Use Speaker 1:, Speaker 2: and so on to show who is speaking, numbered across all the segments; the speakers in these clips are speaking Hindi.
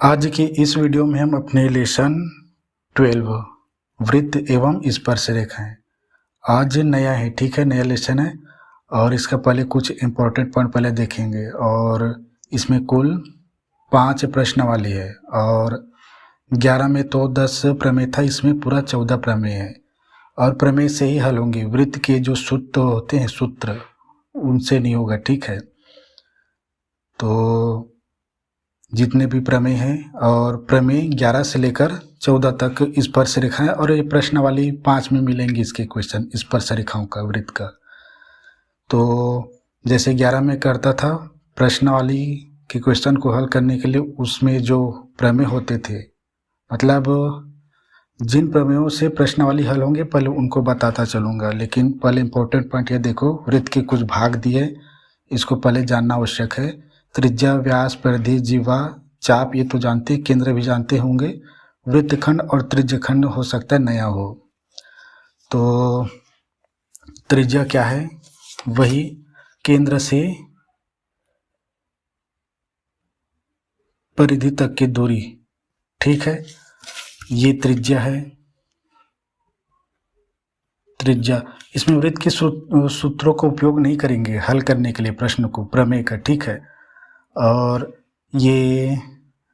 Speaker 1: आज की इस वीडियो में हम अपने लेसन 12 वृत्त एवं स्पर्श रेखाएं आज नया है, ठीक है, नया लेसन है और इसका पहले कुछ इम्पोर्टेंट पॉइंट पहले देखेंगे। और इसमें कुल 5 प्रश्नावली है और 11 में तो 10 प्रमेय था, इसमें पूरा 14 प्रमेय है और प्रमेय से ही हल होंगे। वृत्त के जो सूत्र होते हैं, सूत्र उनसे नहीं होगा, ठीक है। तो जितने भी प्रमेय हैं और प्रमेय 11 से लेकर 14 तक स्पर्श रेखाएं, और ये प्रश्नावली 5 में मिलेंगे इसके क्वेश्चन स्पर्श रेखाओं का, वृत्त का। तो जैसे 11 में करता था प्रश्नावली के क्वेश्चन को हल करने के लिए, उसमें जो प्रमेय होते थे, मतलब जिन प्रमेयों से प्रश्नावली हल होंगे पहले उनको बताता चलूँगा। लेकिन पहले इम्पोर्टेंट पॉइंट ये देखो, वृत्त के कुछ भाग दिए, इसको पहले जानना आवश्यक है। त्रिज्या, व्यास, परिधि, जीवा, चाप ये तो जानते, केंद्र भी जानते होंगे। वृत्तखंड और त्रिज्यखंड हो सकता है नया हो। तो त्रिज्या क्या है? वही केंद्र से परिधि तक की दूरी, ठीक है, ये त्रिज्या है। त्रिज्या, इसमें वृत्त के सूत्रों का उपयोग नहीं करेंगे हल करने के लिए प्रश्न को, प्रमेय का, ठीक है। और ये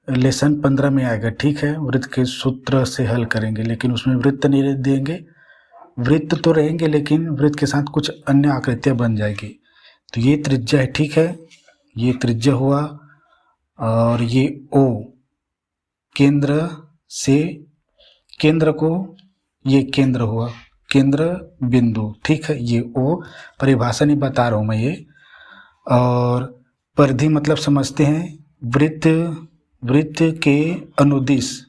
Speaker 1: लेसन 15 में आएगा, ठीक है, वृत्त के सूत्र से हल करेंगे, लेकिन उसमें वृत्त नहीं देंगे। वृत्त तो रहेंगे लेकिन वृत्त के साथ कुछ अन्य आकृतियां बन जाएगी। तो ये त्रिज्या है, ठीक है, ये त्रिज्या हुआ। और ये ओ, केंद्र से केंद्र को, ये केंद्र हुआ, केंद्र बिंदु, ठीक है, ये ओ, परिभाषा नहीं बता रहा हूँ मैं ये। और परिधि मतलब समझते हैं, वृत्त के अनुदिश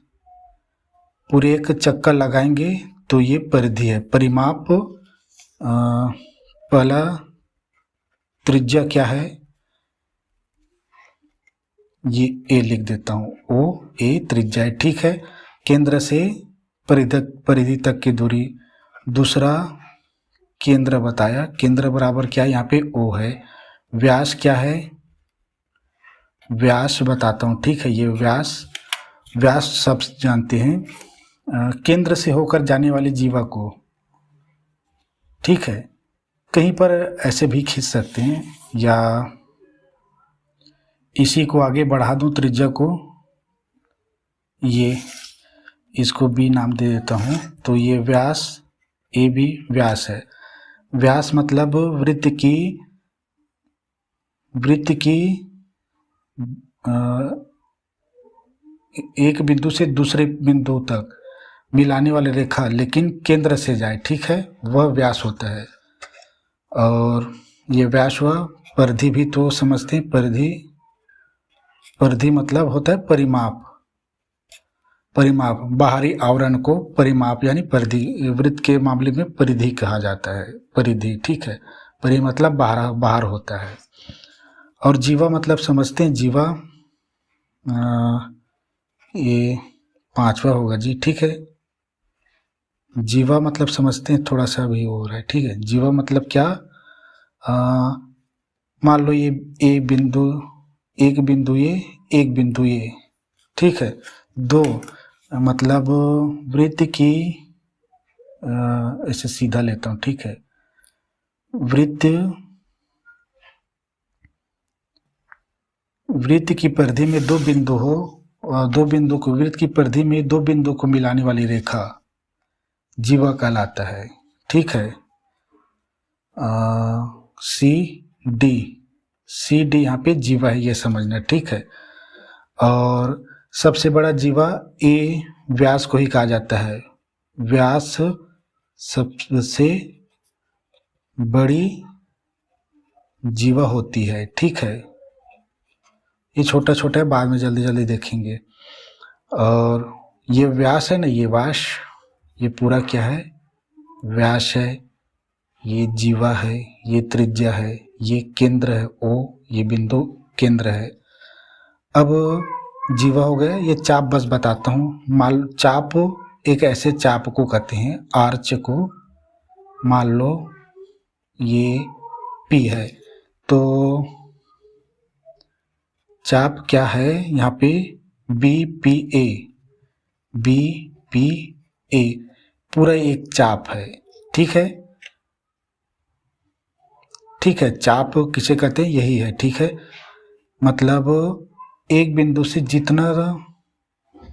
Speaker 1: पूरे एक चक्कर लगाएंगे तो ये परिधि है। परिमाप, पहला त्रिज्या क्या है, ये ए लिख देता हूँ, ओ ए त्रिज्या है, ठीक है। केंद्र से परिधि तक की दूरी। दूसरा केंद्र बताया, केंद्र बराबर क्या है, यहाँ पे ओ है। व्यास क्या है, व्यास बताता हूँ, ठीक है, ये व्यास सब जानते हैं, केंद्र से होकर जाने वाली जीवा को, ठीक है। कहीं पर ऐसे भी खींच सकते हैं या इसी को आगे बढ़ा दूं त्रिज्या को, ये इसको बी नाम दे देता हूँ। तो ये व्यास, ए बी व्यास है। व्यास मतलब वृत्त की एक बिंदु से दूसरे बिंदु तक मिलाने वाली रेखा, लेकिन केंद्र से जाए, ठीक है, वह व्यास होता है। और ये व्यास हुआ। परिधि भी तो समझते हैं, परिधि मतलब होता है परिमाप, बाहरी आवरण को परिमाप यानी परिधि, वृत्त के मामले में परिधि कहा जाता है, परिधि, ठीक है। परि मतलब बाहर होता है। और जीवा मतलब समझते हैं, जीवा ये 5वां होगा जी, ठीक है। जीवा मतलब समझते हैं, थोड़ा सा भी हो रहा है, ठीक है। जीवा मतलब क्या, मान लो ये ए बिंदु, एक बिंदु ये, ठीक है। दो मतलब वृत्त की, ऐसे सीधा लेता हूँ, ठीक है, वृत्त की परिधि में दो बिंदु हो, और दो बिंदु को, वृत्त की परिधि में दो बिंदु को मिलाने वाली रेखा जीवा कहलाता है, ठीक है। सी डी यहाँ पे जीवा है, ये समझना, ठीक है। और सबसे बड़ा जीवा ए व्यास को ही कहा जाता है। व्यास सबसे बड़ी जीवा होती है, ठीक है। ये छोटा छोटा है, बाद में जल्दी देखेंगे। और ये व्यास है ना, ये व्यास, ये पूरा क्या है, व्यास है। ये जीवा है, ये त्रिज्या है, ये केंद्र है ओ, ये बिंदु केंद्र है। अब जीवा हो गया, ये चाप बस बताता हूँ। चाप एक ऐसे चाप को कहते हैं, आर्च को, मान लो ये पी है, तो चाप क्या है यहाँ पे, BPA, BPA पूरा एक चाप है, ठीक है। ठीक है, चाप किसे कहते हैं, यही है, ठीक है। मतलब एक बिंदु से जितना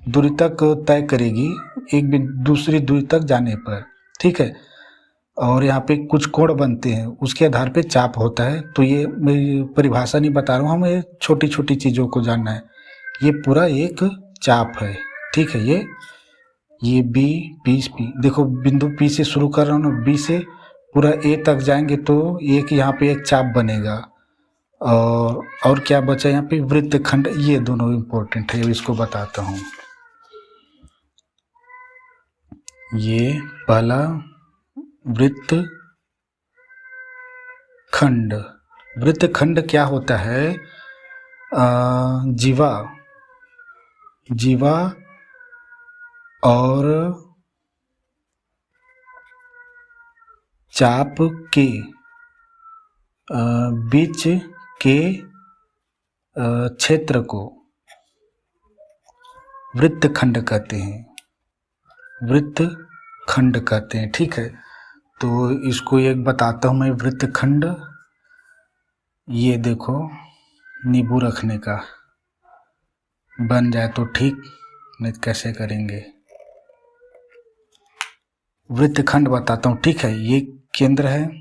Speaker 1: दूरी तक तय करेगी एक बिंदु दूसरी दूरी तक जाने पर, ठीक है। और यहाँ पे कुछ कोण बनते हैं, उसके आधार पे चाप होता है। तो ये मैं परिभाषा नहीं बता रहा हूँ, हमें छोटी छोटी चीज़ों को जानना है। ये पूरा एक चाप है, ठीक है। ये बी, पी देखो, बिंदु पी से शुरू कर रहा हूँ ना, बी से पूरा ए तक जाएंगे तो एक यहाँ पे एक चाप बनेगा। और क्या बचा यहाँ पे, वृत्तखंड। ये दोनों इम्पोर्टेंट है, इसको बताता हूँ। ये पहला वृत्तखंड। वृत्तखंड क्या होता है, जीवा और चाप के बीच के क्षेत्र को वृत्तखंड कहते हैं, वृत्तखंड कहते हैं, ठीक है। तो इसको एक बताता हूँ मैं, वृत्तखंड। ये देखो, नींबू रखने का बन जाए तो ठीक, नहीं कैसे करेंगे। वृत्तखंड बताता हूँ, ठीक है। ये केंद्र है,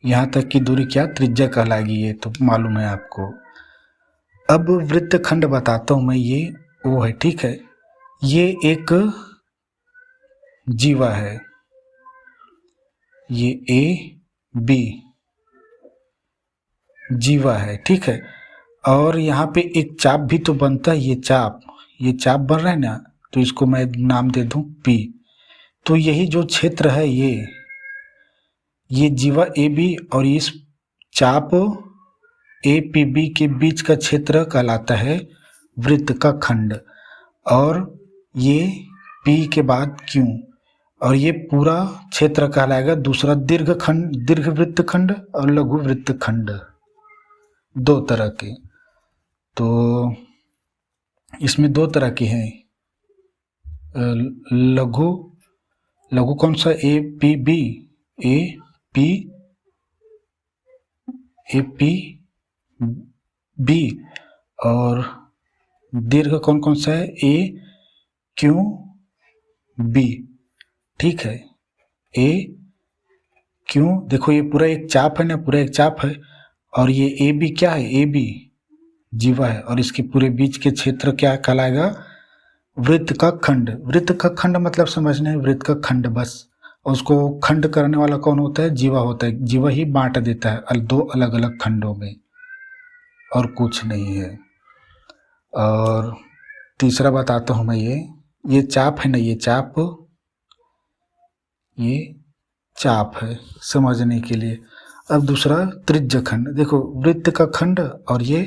Speaker 1: यहाँ तक की दूरी क्या, त्रिज्या कहलाएगी, ये तो मालूम है आपको। अब वृत्तखंड बताता हूँ मैं, ये वो है, ठीक है। ये एक जीवा है, ये AB जीवा है, ठीक है। और यहाँ पे एक चाप भी तो बनता है, ये चाप बन रहा है ना, तो इसको मैं नाम दे दूं P। तो यही जो क्षेत्र है, ये जीवा AB और इस चाप APB के बीच का क्षेत्र कहलाता है वृत्त का खंड। और ये P के बाद Q, और ये पूरा क्षेत्र कहलाएगा दूसरा दीर्घ वृत्तखंड और लघु वृत्तखंड, दो तरह के। तो इसमें दो तरह के हैं, लघु कौन सा, APB, APB, और दीर्घ कौन सा है, AQB, ठीक है। AQ, देखो ये पूरा एक चाप है ना, पूरा एक चाप है। और ये AB क्या है, AB जीवा है, और इसके पूरे बीच के क्षेत्र क्या कहलाएगा, वृत्त का खंड। वृत्त का खंड मतलब समझना है, वृत्त का खंड बस। और उसको खंड करने वाला कौन होता है, जीवा होता है। जीवा ही बांट देता है दो अलग अलग खंडों में, और कुछ नहीं है। और तीसरा बताता हूँ मैं, ये चाप है ना, ये चाप है समझने के लिए। अब दूसरा त्रिज्या खंड, देखो वृत्त का खंड और ये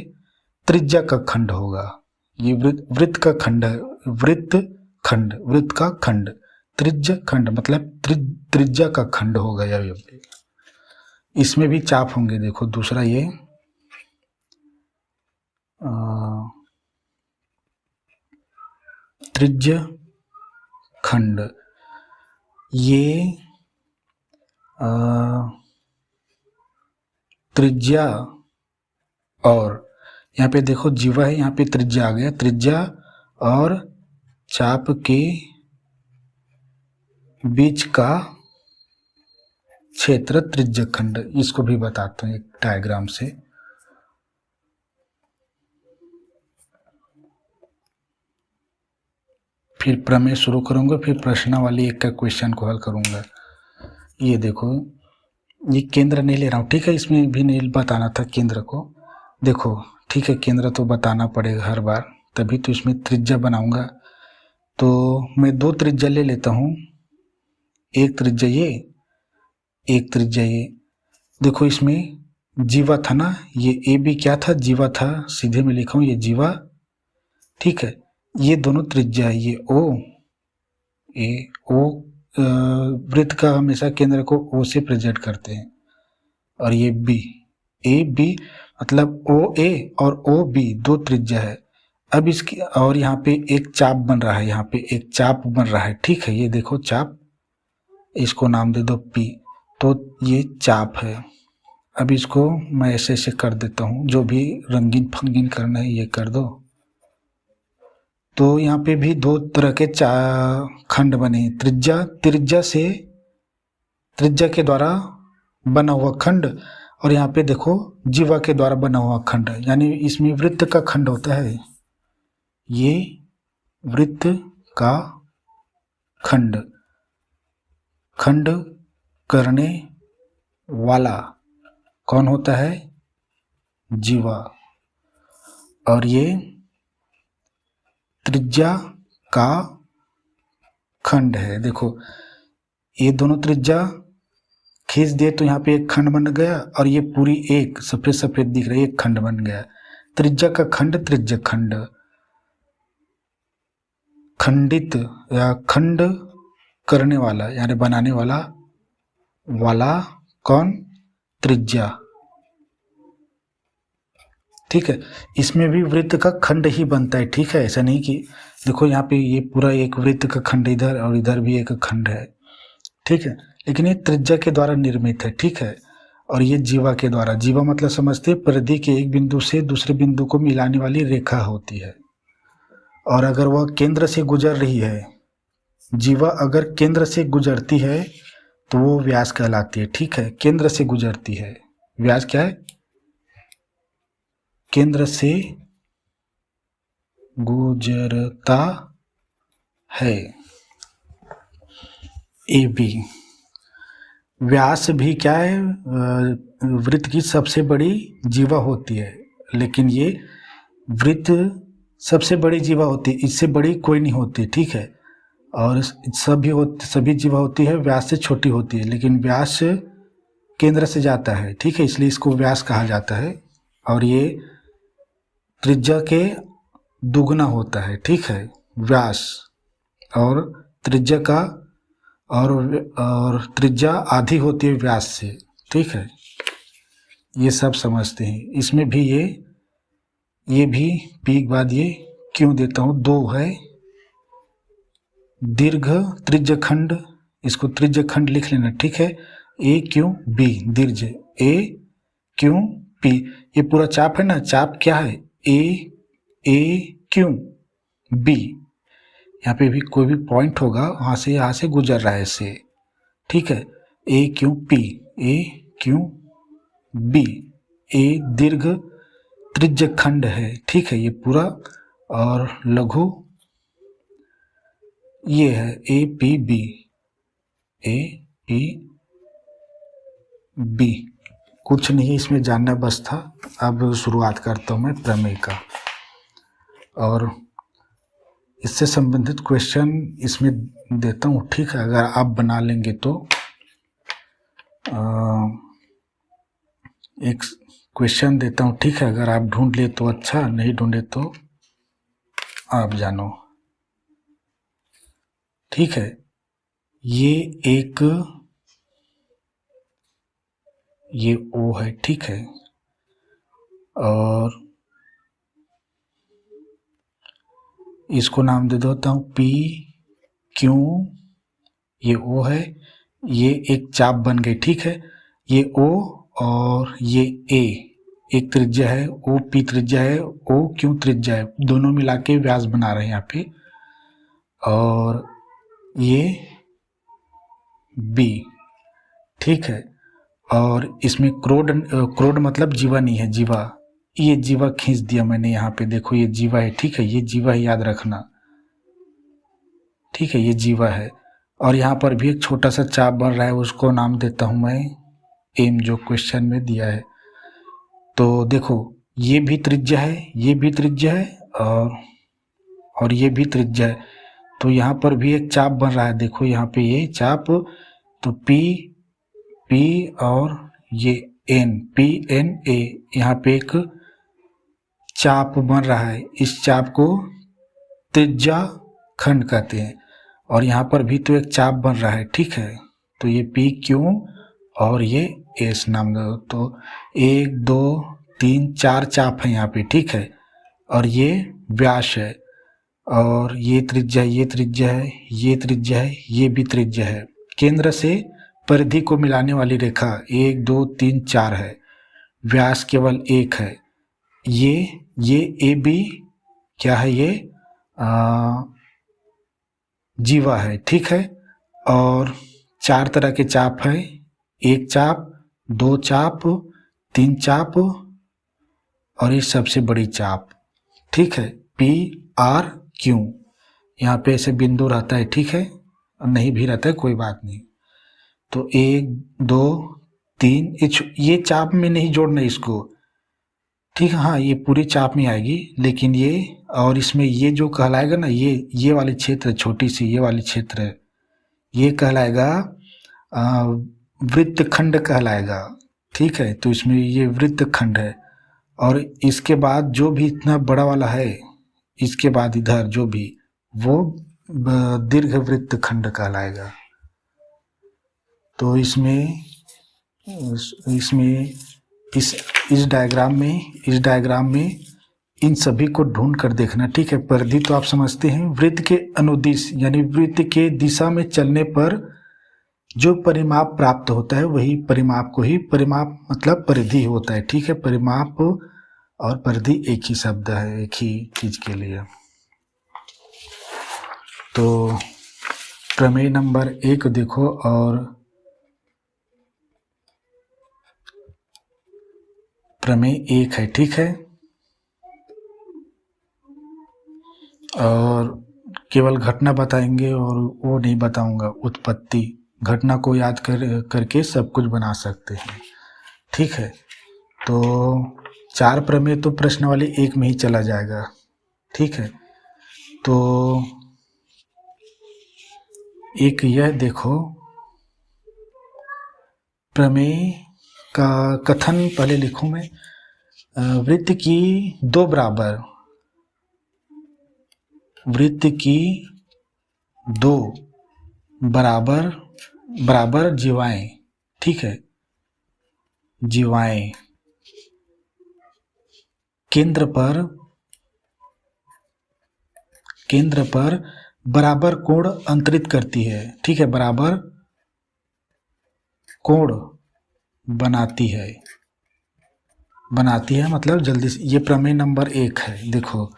Speaker 1: त्रिज्या का खंड होगा। ये वृत्त का खंड है, वृत्त का खंड, त्रिज्या खंड मतलब त्रिज्या का खंड होगा। या इसमें भी चाप होंगे। देखो दूसरा ये त्रिज्या खंड, ये त्रिज्या, और यहाँ पे देखो जीवा है, यहाँ पे त्रिज्या आ गया। त्रिज्या और चाप के बीच का क्षेत्र त्रिज्या खंड। इसको भी बताता हूँ एक डायग्राम से। फिर प्रमेय शुरू करूँगा, फिर प्रश्नावली एक का क्वेश्चन को हल करूँगा। ये देखो, ये केंद्र नहीं ले रहा हूँ, ठीक है। इसमें भी नहीं बताना था केंद्र को। देखो ठीक है, केंद्र तो बताना पड़ेगा हर बार, तभी तो इसमें त्रिज्या बनाऊँगा। तो मैं दो त्रिज्या ले लेता हूँ, एक त्रिज्या ये, एक त्रिज्या ये। देखो इसमें जीवा था ना, ये AB क्या था, जीवा था। सीधे में लिखा हूँ ये जीवा, ठीक है। ये दोनों त्रिज्या है, ये O वृत्त का हमेशा केंद्र को O से प्रेजेंट करते हैं। और ये AB मतलब OA और OB दो त्रिज्या है। अब इसकी और यहाँ पे एक चाप बन रहा है, यहाँ पे एक चाप बन रहा है, ठीक है। ये देखो चाप, इसको नाम दे दो पी, तो ये चाप है। अब इसको मैं ऐसे ऐसे कर देता हूँ, जो भी रंगीन फंगीन करना है ये कर दो। तो यहाँ पे भी दो तरह के खंड बने, त्रिज्या के द्वारा बना हुआ खंड, और यहाँ पे देखो जीवा के द्वारा बना हुआ खंड, यानी इसमें वृत्त का खंड होता है, ये वृत्त का खंड करने वाला कौन होता है? जीवा। और ये त्रिज्या का खंड है। देखो ये दोनों त्रिज्या खींच दिए तो यहाँ पे एक खंड बन गया, और ये पूरी एक सफेद सफेद दिख रही है, एक खंड बन गया। त्रिज्या का खंड त्रिज्या खंड, खंडित या खंड करने वाला यानी बनाने वाला कौन? त्रिज्या, ठीक है। इसमें भी वृत्त का खंड ही बनता है, ठीक है। ऐसा नहीं कि देखो यहाँ पे ये पूरा एक वृत्त का खंड इधर और इधर भी एक खंड है, ठीक है। लेकिन ये त्रिज्या के द्वारा निर्मित है, ठीक है। और ये जीवा के द्वारा, जीवा मतलब समझते परिधि के एक बिंदु से दूसरे बिंदु को मिलाने वाली रेखा होती है। और अगर वह केंद्र से गुजर रही है, जीवा अगर केंद्र से गुजरती है तो वो व्यास कहलाती है, ठीक है। केंद्र से गुजरती है, व्यास क्या है? केंद्र से गुजरता है, ए बी। व्यास भी क्या है? वृत्त की सबसे बड़ी जीवा होती है, लेकिन ये वृत्त सबसे बड़ी जीवा होती है, इससे बड़ी कोई नहीं होती, ठीक है। और सभी जीवा होती है व्यास से छोटी होती है, लेकिन व्यास केंद्र से जाता है, ठीक है, इसलिए इसको व्यास कहा जाता है। और ये त्रिज्या के दुगना होता है, ठीक है, व्यास। और त्रिज्या का और त्रिज्या आधी होती है व्यास से, ठीक है। ये सब समझते हैं। इसमें भी ये भी पी के बाद ये क्यों देता हूँ, 2 है। दीर्घ त्रिज्यखंड, इसको त्रिज्यखंड लिख लेना, ठीक है। ए क्यू बी, दीर्घ ए क्यू पी, ये पूरा चाप है ना, चाप क्या है? ए क्यू बी। यहाँ पे भी कोई भी पॉइंट होगा, यहाँ से गुजर रहा है ऐसे, ठीक है। ए क्यू बी, ए दीर्घ त्रिज्यखंड है, ठीक है, ये पूरा। और लघु ये है ए पी बी। कुछ नहीं इसमें जानना बस था। अब शुरुआत करता हूँ मैं प्रमेय का, और इससे संबंधित क्वेश्चन इसमें देता हूँ, ठीक है। अगर आप बना लेंगे तो एक क्वेश्चन देता हूँ, ठीक है। अगर आप ढूंढ ले तो अच्छा, नहीं ढूंढे तो आप जानो, ठीक है। ये ओ है, ठीक है। और इसको नाम दे देता हूँ पी क्यू, ये ओ है, ये एक चाप बन गई, ठीक है। ये ओ और ये ए एक त्रिज्या है, ओ पी त्रिज्या है, ओ क्यू त्रिज्या है, दोनों मिला के व्यास बना रहे हैं यहाँ पे। और ये बी, ठीक है। और इसमें क्रोड मतलब जीवा नहीं है, जीवा, ये जीवा खींच दिया मैंने यहाँ पे, देखो ये जीवा है, ठीक है। ये जीवा है, याद रखना, ठीक है, ये जीवा है। और यहाँ पर भी एक छोटा सा चाप बन रहा है, उसको नाम देता हूँ मैं एम, जो क्वेश्चन में दिया है। तो देखो ये भी त्रिज्या है, ये भी त्रिज्या है, और ये भी त्रिज्या है। तो यहाँ पर भी एक चाप बन रहा है, देखो यहाँ पे ये चाप, तो पी और ये एन, पी एन ए, यहाँ पे एक चाप बन रहा है। इस चाप को त्रिज्या खंड कहते हैं। और यहाँ पर भी तो एक चाप बन रहा है, ठीक है। तो ये पी क्यू और ये एस नाम दो, तो 1 2 3 4 चाप है यहाँ पे, ठीक है। और ये व्यास है, और ये त्रिज्या, ये त्रिज्या है, ये त्रिज्या है, ये भी त्रिज्या है। केंद्र से परिधि को मिलाने वाली रेखा 1 2 3 4 है, व्यास केवल 1 है। ये ए बी क्या है, ये जीवा है, ठीक है। और 4 तरह के चाप है, 1 चाप, 2 चाप, 3 चाप, और ये सबसे बड़ी चाप, ठीक है, पी आर क्यू। यहाँ पे ऐसे बिंदु रहता है, ठीक है, और नहीं भी रहता है, कोई बात नहीं। तो 1 2 3, ये चाप में नहीं जोड़ना इसको, ठीक है। हाँ, ये पूरी चाप में आएगी, लेकिन ये और इसमें ये जो कहलाएगा ना, ये वाली क्षेत्र, छोटी सी ये वाली क्षेत्र, ये कहलाएगा वृत्तखंड कहलाएगा, ठीक है। तो इसमें ये वृत्तखंड है, और इसके बाद जो भी इतना बड़ा वाला है, इसके बाद इधर जो भी, वो दीर्घ वृत्तखंड कहलाएगा। तो इसमें इस डायग्राम में इन सभी को ढूंढ कर देखना, ठीक है। परिधि तो आप समझते हैं, वृत्त के अनुदिश यानी वृत्त के दिशा में चलने पर जो परिमाप प्राप्त होता है, वही परिमाप को ही परिमाप मतलब परिधि होता है, ठीक है। परिमाप और परिधि एक ही शब्द है, एक ही चीज के लिए। तो प्रमेय नंबर 1 देखो, और प्रमेय 1 है, ठीक है। और केवल घटना बताएंगे, और वो नहीं बताऊंगा, उत्पत्ति। घटना को याद करके सब कुछ बना सकते हैं, ठीक है। तो 4 प्रमेय तो प्रश्न वाले 1 में ही चला जाएगा, ठीक है। तो एक यह देखो, प्रमेय का कथन पहले लिखूं मैं। वृत्त की 2 बराबर जीवाएं, ठीक है, जीवाएं केंद्र पर बराबर कोण अंतरित करती है, ठीक है, बराबर कोण बनाती है मतलब जल्दी से। ये प्रमेय नंबर 1 है। देखो,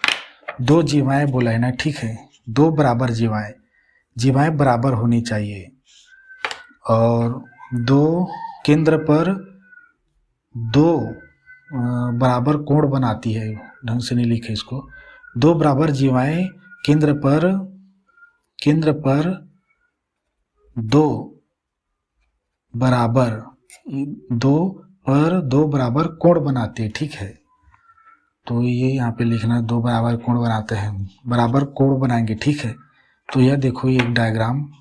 Speaker 1: 2 जीवाएं बोला है ना, ठीक है, 2 बराबर जीवाएं बराबर होनी चाहिए, और 2 केंद्र पर 2 बराबर कोण बनाती है। ढंग से नहीं लिखे इसको। 2 बराबर जीवाएं केंद्र पर 2 बराबर कोण बनाते हैं, ठीक है। तो ये यहाँ पे लिखना, 2 बराबर कोण बनाते हैं, बराबर कोण बनाएंगे, ठीक है। तो यह देखो, ये एक डायग्राम,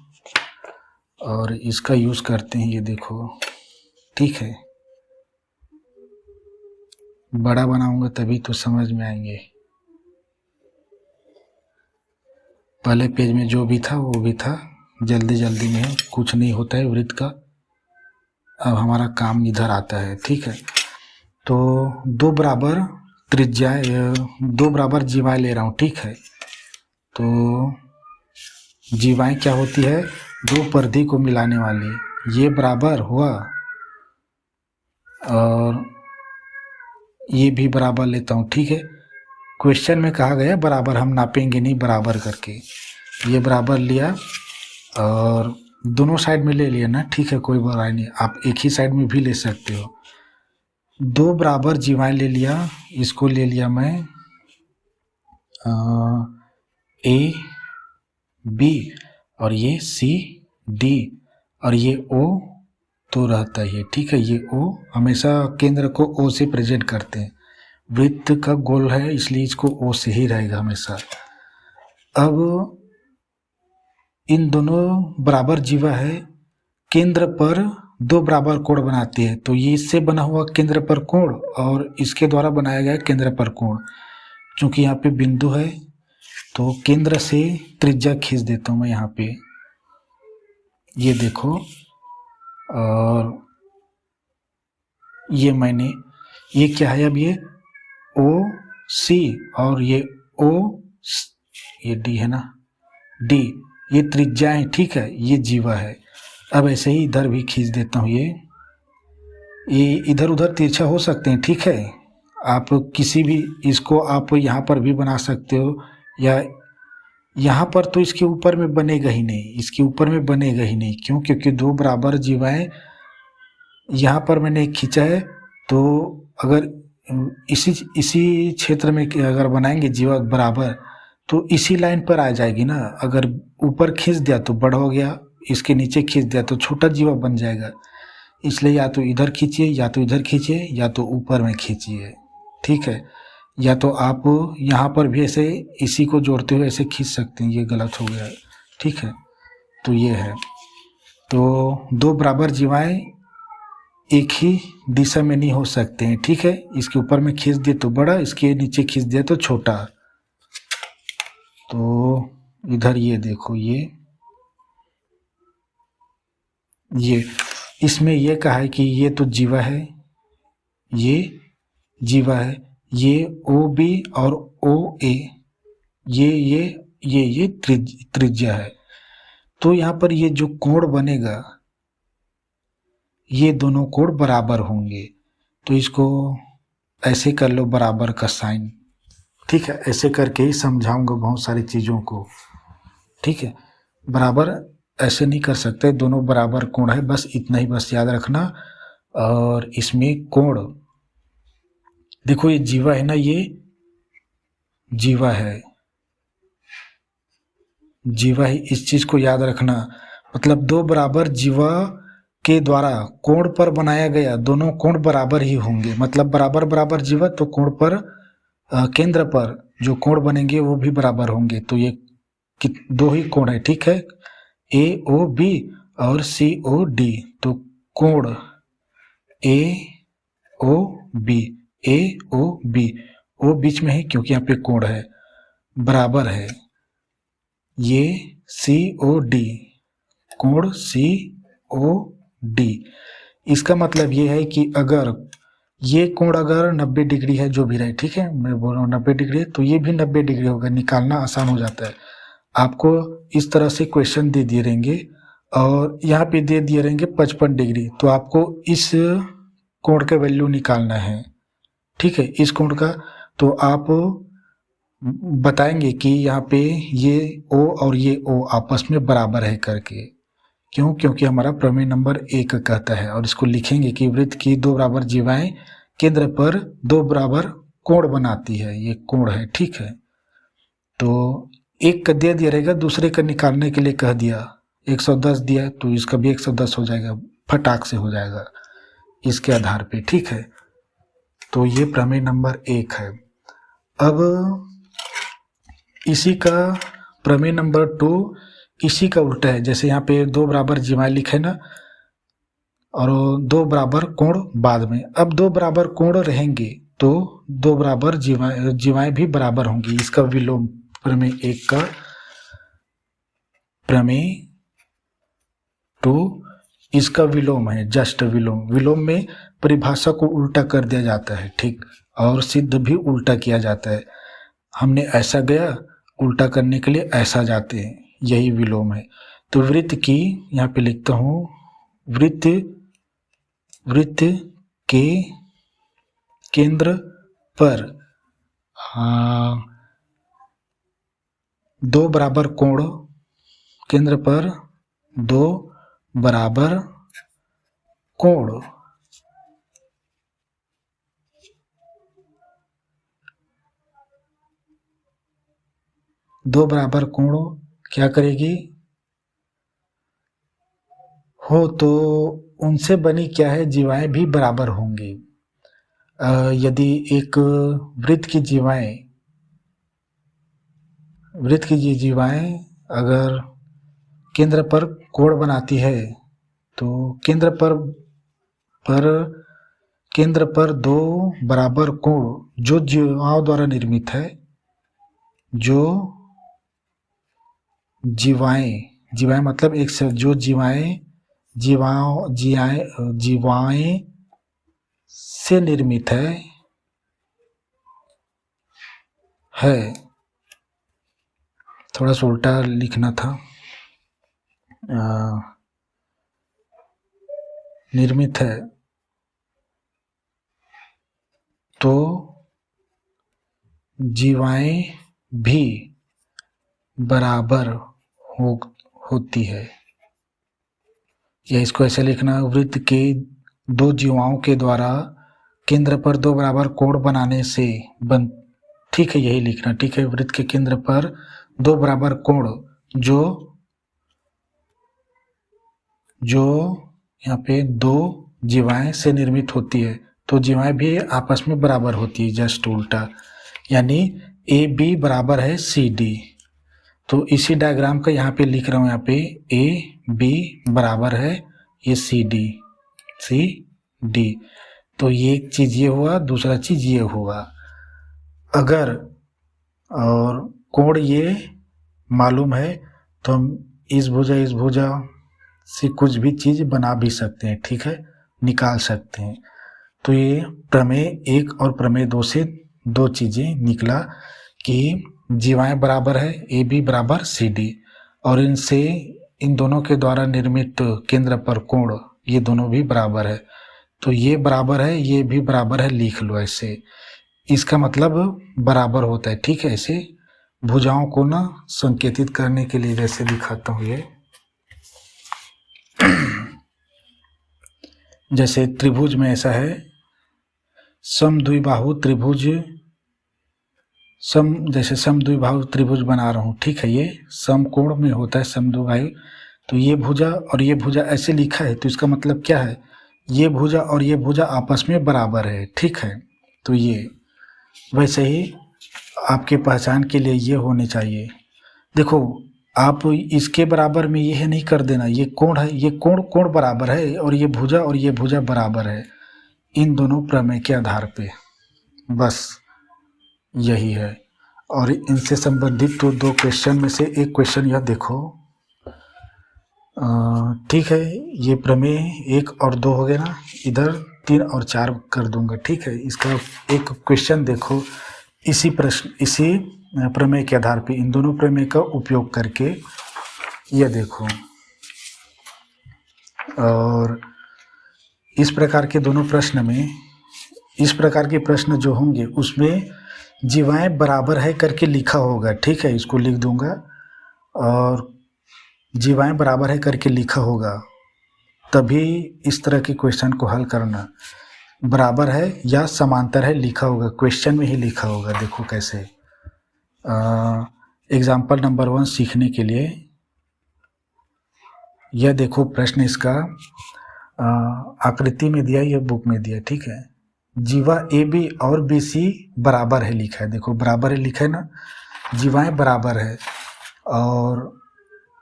Speaker 1: और इसका यूज करते हैं, ये देखो, ठीक है। बड़ा बनाऊंगा तभी तो समझ में आएंगे। पहले पेज में जो भी था वो भी था, जल्दी में कुछ नहीं होता है वृत्त का। अब हमारा काम इधर आता है, ठीक है। तो 2 बराबर त्रिज्या, 2 बराबर जीवाएं ले रहा हूँ, ठीक है। तो जीवाएं क्या होती है, 2 परिधि को मिलाने वाली। ये बराबर हुआ, और ये भी बराबर लेता हूँ, ठीक है। क्वेश्चन में कहा गया बराबर, हम नापेंगे नहीं बराबर करके। ये बराबर लिया, और दोनों साइड में ले लिया ना, ठीक है, कोई बुराई नहीं। आप एक ही साइड में भी ले सकते हो। 2 बराबर जीवाएं ले लिया, इसको ले लिया मैं ए बी, और ये सी डी, और ये ओ तो रहता है, ठीक है। ये ओ हमेशा केंद्र को ओ से प्रेजेंट करते हैं। वृत्त का गोल है, इसलिए इसको ओ से ही रहेगा हमेशा। अब इन दोनों बराबर जीवा है, केंद्र पर 2 बराबर कोण बनाते हैं। तो ये इससे बना हुआ केंद्र पर कोण, और इसके द्वारा बनाया गया केंद्र पर कोण। चूंकि यहाँ पे बिंदु है, तो केंद्र से त्रिज्या खींच देता हूँ मैं यहाँ पे, ये देखो। और ये क्या है, अब ये ओ सी और ये ओ, ये डी है ना, डी, ये त्रिज्या है, ठीक है, ये जीवा है। अब ऐसे ही इधर भी खींच देता हूँ, ये इधर उधर तिरछा हो सकते हैं, ठीक है। आप किसी भी, इसको आप यहाँ पर भी बना सकते हो, या यहाँ पर तो इसके ऊपर में बनेगा ही नहीं, इसके ऊपर में बनेगा ही नहीं। क्यों? क्योंकि दो बराबर जीवाएं यहाँ पर मैंने खींचा है, तो अगर इसी क्षेत्र में अगर बनाएंगे जीवा बराबर, तो इसी लाइन पर आ जाएगी ना। अगर ऊपर खींच दिया तो बड़ा हो गया, इसके नीचे खींच दिया तो छोटा जीवा बन जाएगा। इसलिए या तो इधर खींचिए, या तो इधर खींचिए, या तो ऊपर में खींचिए, ठीक है। या तो आप यहाँ पर भी ऐसे इसी को जोड़ते हुए ऐसे खींच सकते हैं, ये गलत हो गया, ठीक है। तो ये है, तो दो बराबर जीवाएं एक ही दिशा में नहीं हो सकते हैं, ठीक है। इसके ऊपर में खींच दिए तो बड़ा, इसके नीचे खींच दिया तो छोटा। तो इधर ये देखो, ये इसमें ये कहा है कि ये तो जीवा है, ये जीवा है, ये ओ बी और ओ ए, ये त्रिज्या है। तो यहाँ पर ये जो कोण बनेगा, ये दोनों कोण बराबर होंगे। तो इसको ऐसे कर लो, बराबर का साइन, ठीक है। ऐसे करके ही समझाऊंगा बहुत सारी चीज़ों को, ठीक है। बराबर ऐसे नहीं कर सकते, दोनों बराबर कोण है, बस इतना ही बस याद रखना। और इसमें कोण देखो, ये जीवा है ना, ये जीवा है, जीवा ही, इस चीज को याद रखना। मतलब दो बराबर जीवा के द्वारा कोण पर बनाया गया दोनों कोण बराबर ही होंगे। मतलब बराबर बराबर जीवा, तो कोण पर केंद्र पर जो कोण बनेंगे वो भी बराबर होंगे। तो ये दो ही कोण है, ठीक है, ए ओ बी और सी ओ डी। तो कोण ए ओ बी, ए ओ बी, ओ बीच में है क्योंकि यहाँ पे कोण है, बराबर है ये सी ओ डी, कोण सी ओ डी। इसका मतलब ये है कि अगर ये कोण अगर 90 डिग्री है, जो भी रहे, ठीक है, मैं बोल रहा हूँ 90 डिग्री है, तो ये भी 90 डिग्री होगा, निकालना आसान हो जाता है। आपको इस तरह से क्वेश्चन दे दिए रहेंगे और यहाँ पे दे दिए रहेंगे 55 डिग्री, तो आपको इस कोण का वैल्यू निकालना है, ठीक है, इस कोण का। तो आप बताएंगे कि यहाँ पे ये O और ये O आपस में बराबर है करके। क्यों? क्योंकि हमारा प्रमेय नंबर 1 कहता है। और इसको लिखेंगे कि वृत्त की दो बराबर जीवाएं केंद्र पर दो बराबर कोण बनाती है, ये कोण है, ठीक है। तो एक का दे दिया रहेगा, दूसरे का निकालने के लिए कह दिया, 110 दिया तो इसका भी 110 हो जाएगा, फटाक से हो जाएगा इसके आधार पे, ठीक है। तो ये प्रमेय नंबर 1 है। अब इसी का प्रमेय नंबर 2 इसी का उल्टा है। जैसे यहाँ पे दो बराबर जीवाएं लिखे ना, और दो बराबर कोण बाद में। अब दो बराबर कोण रहेंगे तो दो बराबर जीवाएं भी बराबर होंगी। इसका विलोम प्रमेय 1 का प्रमेय 2 इसका विलोम है, जस्ट विलोम। विलोम में परिभाषा को उल्टा कर दिया जाता है, ठीक, और सिद्ध भी उल्टा किया जाता है। हमने ऐसा गया, उल्टा करने के लिए ऐसा जाते हैं, यही विलोम है। तो वृत्त की, यहाँ पे लिखता हूँ, वृत्त के केंद्र पर दो बराबर कोण, केंद्र पर दो बराबर कोण, दो बराबर कोण क्या करेगी हो, तो उनसे बनी क्या है, जीवाएं भी बराबर होंगी। यदि एक वृत्त की जीवाएं अगर केंद्र पर कोण बनाती है, तो केंद्र पर दो बराबर कोण जो जीवाओं द्वारा निर्मित है, जो जीवाएं मतलब एक से जो जीवाएं से निर्मित है, है, थोड़ा सा उल्टा लिखना था, निर्मित है तो जीवाएं भी बराबर होती है, या इसको ऐसे लिखना, वृत्त के दो जीवाओं के द्वारा केंद्र पर दो बराबर कोण बनाने से ठीक है, यही लिखना, ठीक है। वृत्त के केंद्र पर दो बराबर कोण जो यहाँ पे दो जीवाएं से निर्मित होती है, तो जीवाएं भी आपस में बराबर होती है, जस्ट उल्टा, यानी ए बी बराबर है सी डी। तो इसी डायग्राम का यहाँ पे लिख रहा हूँ, यहाँ पे ए बी बराबर है ये सी डी। तो ये एक चीज ये हुआ, दूसरा चीज ये हुआ। अगर और कोण ये मालूम है तो हम इस भुजा से कुछ भी चीज बना भी सकते हैं, ठीक है, निकाल सकते हैं। तो ये प्रमेय 1 और प्रमेय 2 से दो चीजें निकला कि जीवाएं बराबर है ए बी बराबर सी डी, और इनसे इन दोनों के द्वारा निर्मित केंद्र पर कोण ये दोनों भी बराबर है। तो ये बराबर है, ये भी बराबर है, लिख लो ऐसे, इसका मतलब बराबर होता है, ठीक है। ऐसे भुजाओं को ना संकेतित करने के लिए जैसे दिखाता हूँ, ये जैसे त्रिभुज में ऐसा है, समद्विबाहु त्रिभुज, जैसे समद्विबाहु त्रिभुज बना रहा हूँ, ठीक है, ये समकोण में होता है समद्विबाहु। तो ये भुजा और ये भुजा ऐसे लिखा है, तो इसका मतलब क्या है, ये भुजा और ये भुजा आपस में बराबर है, ठीक है। तो ये वैसे ही आपके पहचान के लिए ये होने चाहिए। देखो, आप इसके बराबर में ये नहीं कर देना, ये कोण है, ये कोण बराबर है, और ये भुजा बराबर है, इन दोनों प्रमेय के आधार पे, बस यही है। और इनसे संबंधित तो दो क्वेश्चन में से एक क्वेश्चन यह देखो, ठीक है, ये प्रमेय 1 और 2 हो गए ना, इधर 3 और 4 कर दूंगा, ठीक है। इसका एक क्वेश्चन देखो, इसी प्रमेय के आधार पे, इन दोनों प्रमेय का उपयोग करके, यह देखो। और इस प्रकार के दोनों प्रश्न में, इस प्रकार के प्रश्न जो होंगे उसमें जीवाएं बराबर है करके लिखा होगा, ठीक है, इसको लिख दूंगा, और जीवाएं बराबर है करके लिखा होगा, तभी इस तरह के क्वेश्चन को हल करना। बराबर है या समांतर है लिखा होगा, क्वेश्चन में ही लिखा होगा। देखो कैसे, एग्जाम्पल नंबर 1 सीखने के लिए, यह देखो प्रश्न इसका आकृति में दिया, यह बुक में दिया, ठीक है। जीवा ए बी और बी सी बराबर है लिखा है, देखो बराबर है लिखा है ना, जीवाएं बराबर है, और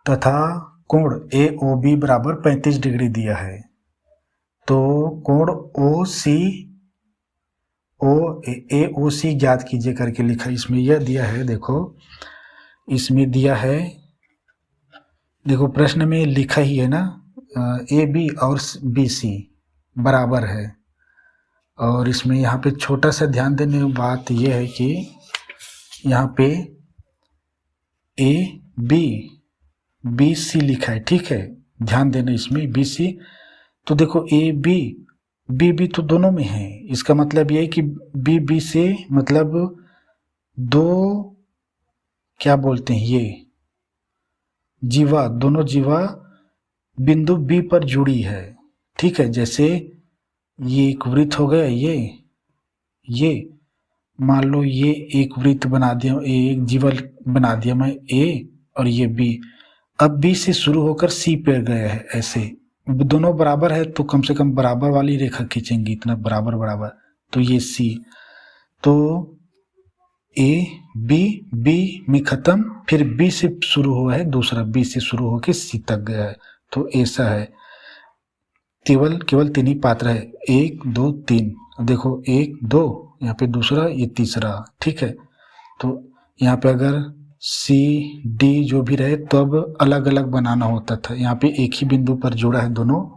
Speaker 1: तथा कोण ए ओ बी बराबर 35 डिग्री दिया है। तो कोण ओ सी ज्ञात कीजिए करके लिखा है, इसमें यह दिया है, देखो इसमें दिया है, देखो प्रश्न में लिखा ही है ना, ए बी और बी सी बराबर है। और इसमें यहाँ पे छोटा सा ध्यान देने की बात यह है कि यहाँ पे ए बी सी लिखा है, ठीक है, ध्यान देना इसमें बी सी। तो देखो ए बी तो दोनों में है, इसका मतलब ये है कि बी से मतलब दो, क्या बोलते हैं, ये जीवा, दोनों जीवा बिंदु बी पर जुड़ी है, ठीक है। जैसे ये एक वृत्त हो गया, ये मान लो ये एक वृत्त बना दिया, एक जीवा बना दिया मैं ए, और ये बी, अब बी से शुरू होकर सी पे गया है, ऐसे दोनों बराबर है, तो कम से कम बराबर वाली रेखा खींचेंगे, इतना बराबर, तो ये सी, तो ए बी में खत्म, फिर बी से शुरू हुआ है, दूसरा बी से शुरू होकर सी तक गया है, तो ऐसा है। केवल 3 ही पात्र है, 1 2 3, देखो 1 2, यहाँ पे दूसरा, ये तीसरा, ठीक है। तो यहाँ पे अगर सी डी जो भी रहे तब अलग अलग बनाना होता था, यहाँ पे एक ही बिंदु पर जुड़ा है दोनों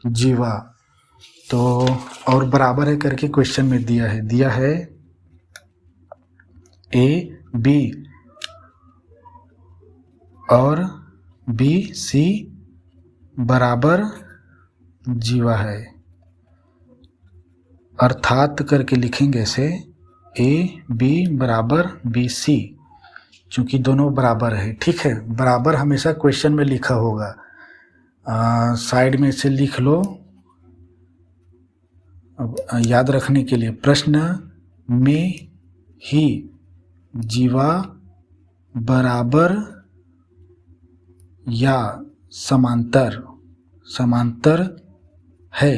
Speaker 1: जीवा। तो और बराबर है करके क्वेश्चन में दिया है ए बी और बी सी बराबर जीवा है, अर्थात करके लिखेंगे ऐसे ए बी बराबर बी सी, चूँकि दोनों बराबर है। ठीक है, बराबर हमेशा क्वेश्चन में लिखा होगा, साइड में इसे लिख लो। अब याद रखने के लिए, प्रश्न में ही जीवा बराबर या समांतर है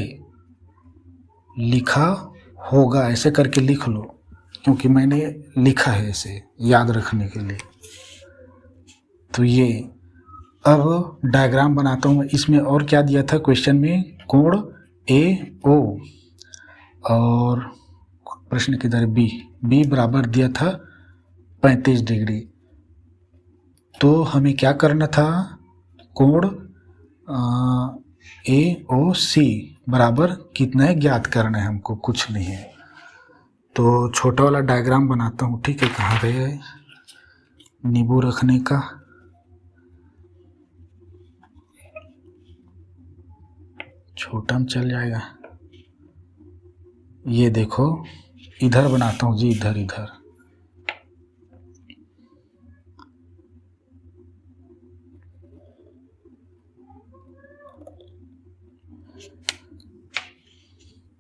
Speaker 1: लिखा होगा, ऐसे करके लिख लो, क्योंकि मैंने लिखा है ऐसे याद रखने के लिए। तो ये अब डायग्राम बनाता हूँ मैं। इसमें और क्या दिया था क्वेश्चन में, कोण ए ओ और प्रश्न किधर, बी बराबर दिया था 35 डिग्री। तो हमें क्या करना था, कोण ए ओ सी बराबर कितना है ज्ञात करना है हमको, कुछ नहीं है। तो छोटा वाला डायग्राम बनाता हूँ। ठीक है, कहाँ गया है नींबू रखने का, छोटा में चल जाएगा। ये देखो इधर बनाता हूँ जी, इधर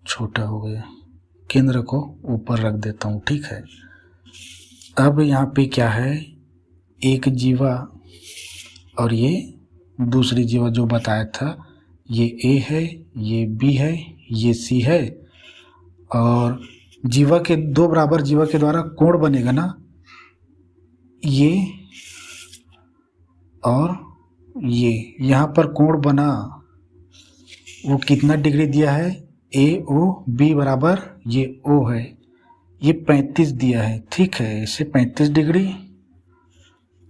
Speaker 1: छोटा हो गया, केंद्र को ऊपर रख देता हूँ। ठीक है, अब यहाँ पे क्या है, एक जीवा और ये दूसरी जीवा जो बताया था, ये ए है, ये बी है, ये सी है, और जीवा के दो बराबर जीवा के द्वारा कोण बनेगा ना, ये और ये, यहाँ पर कोण बना वो कितना डिग्री दिया है, ए ओ बी बराबर ये ओ है, ये 35 दिया है। ठीक है, इसे 35 डिग्री।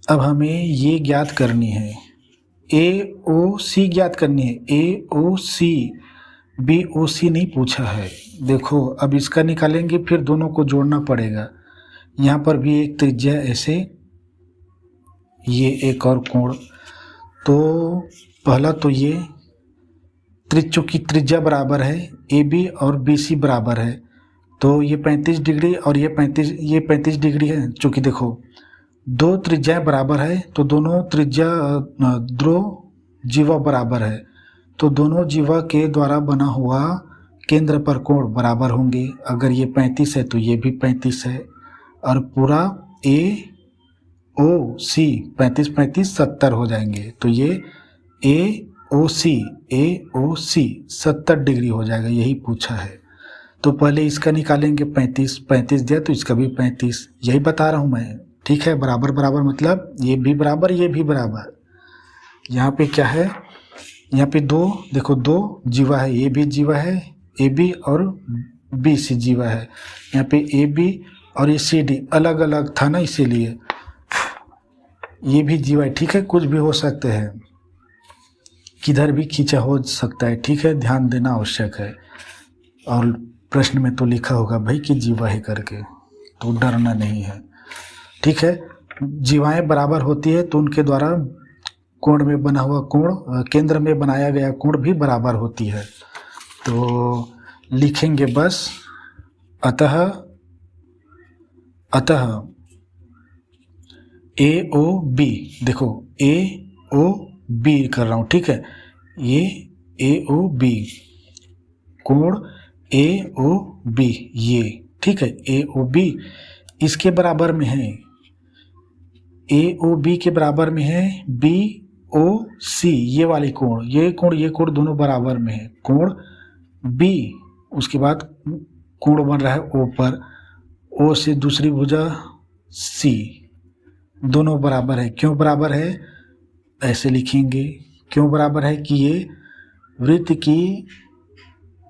Speaker 1: अब हमें ये ज्ञात करनी है, ए ओ सी ज्ञात करनी है, ए ओ सी, बी ओ सी नहीं पूछा है। देखो अब इसका निकालेंगे, फिर दोनों को जोड़ना पड़ेगा। यहाँ पर भी एक त्रिज्या ऐसे, ये एक और कोण। तो पहला तो ये चूँकि त्रिज्या बराबर है, ए बी और बी सी बराबर है, तो ये 35 डिग्री और ये 35 डिग्री है। चूँकि देखो दो त्रिज्याएं बराबर है, तो दोनों त्रिज्या दो जीवा बराबर है, तो दोनों जीवा के द्वारा बना हुआ केंद्र पर कोण बराबर होंगे। अगर ये 35 है तो ये भी 35 है, और पूरा ए ओ सी 35 70 हो जाएंगे। तो ये ए ओ सी 70 डिग्री हो जाएगा, यही पूछा है। तो पहले इसका निकालेंगे, 35 दिया तो इसका भी 35, यही बता रहा हूँ मैं। ठीक है, बराबर बराबर मतलब ये भी बराबर ये भी बराबर। यहाँ पे क्या है, यहाँ पे देखो दो जीवा है, ए बी जीवा है, ए बी और बी सी जीवा है। यहाँ पे ए बी और ये सी डी अलग अलग था ना, इसीलिए ये भी जीवा है। ठीक है, कुछ भी हो सकते हैं, किधर भी खींचा हो सकता है। ठीक है, ध्यान देना आवश्यक है। और प्रश्न में तो लिखा होगा भाई कि जीवा है करके, तो डरना नहीं है। ठीक है, जीवाएं बराबर होती है तो उनके द्वारा कोण में बना हुआ कोण, केंद्र में बनाया गया कोण भी बराबर होती है। तो लिखेंगे बस अतः ए ओ बी, देखो ए ओ बी कर रहा हूँ। ठीक है, ये ए ओ बी, कोण ए ओ बी, ये ठीक है ए ओ बी इसके बराबर में है, ए ओ बी के बराबर में है बी ओ सी, ये वाली कोण, ये कोण दोनों बराबर में है। कोण बी, उसके बाद कोण बन रहा है ओ पर, ओ से दूसरी भुजा सी, दोनों बराबर है। क्यों बराबर है, ऐसे लिखेंगे, क्यों बराबर है कि ये वृत्त की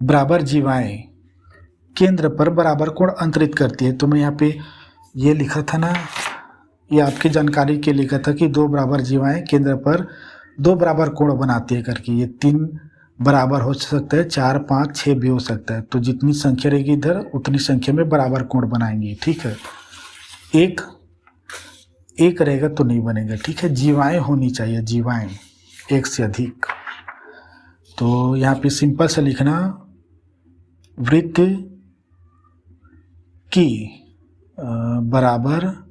Speaker 1: बराबर जीवाएं केंद्र पर बराबर कोण अंतरित करती है। तो मैं यहाँ पे ये लिखा था ना, ये आपकी जानकारी के लिखा था कि दो बराबर जीवाएं केंद्र पर दो बराबर कोण बनाती है करके। ये 3 बराबर हो सकता है, 4 5 6 भी हो सकता है। तो जितनी संख्या रहेगी इधर उतनी संख्या में बराबर कोण बनाएंगे। ठीक है, एक एक रहेगा तो नहीं बनेगा, ठीक है। जीवाएं होनी चाहिए, जीवाएं एक से अधिक। तो यहाँ पे सिंपल से लिखना वृत्त की बराबर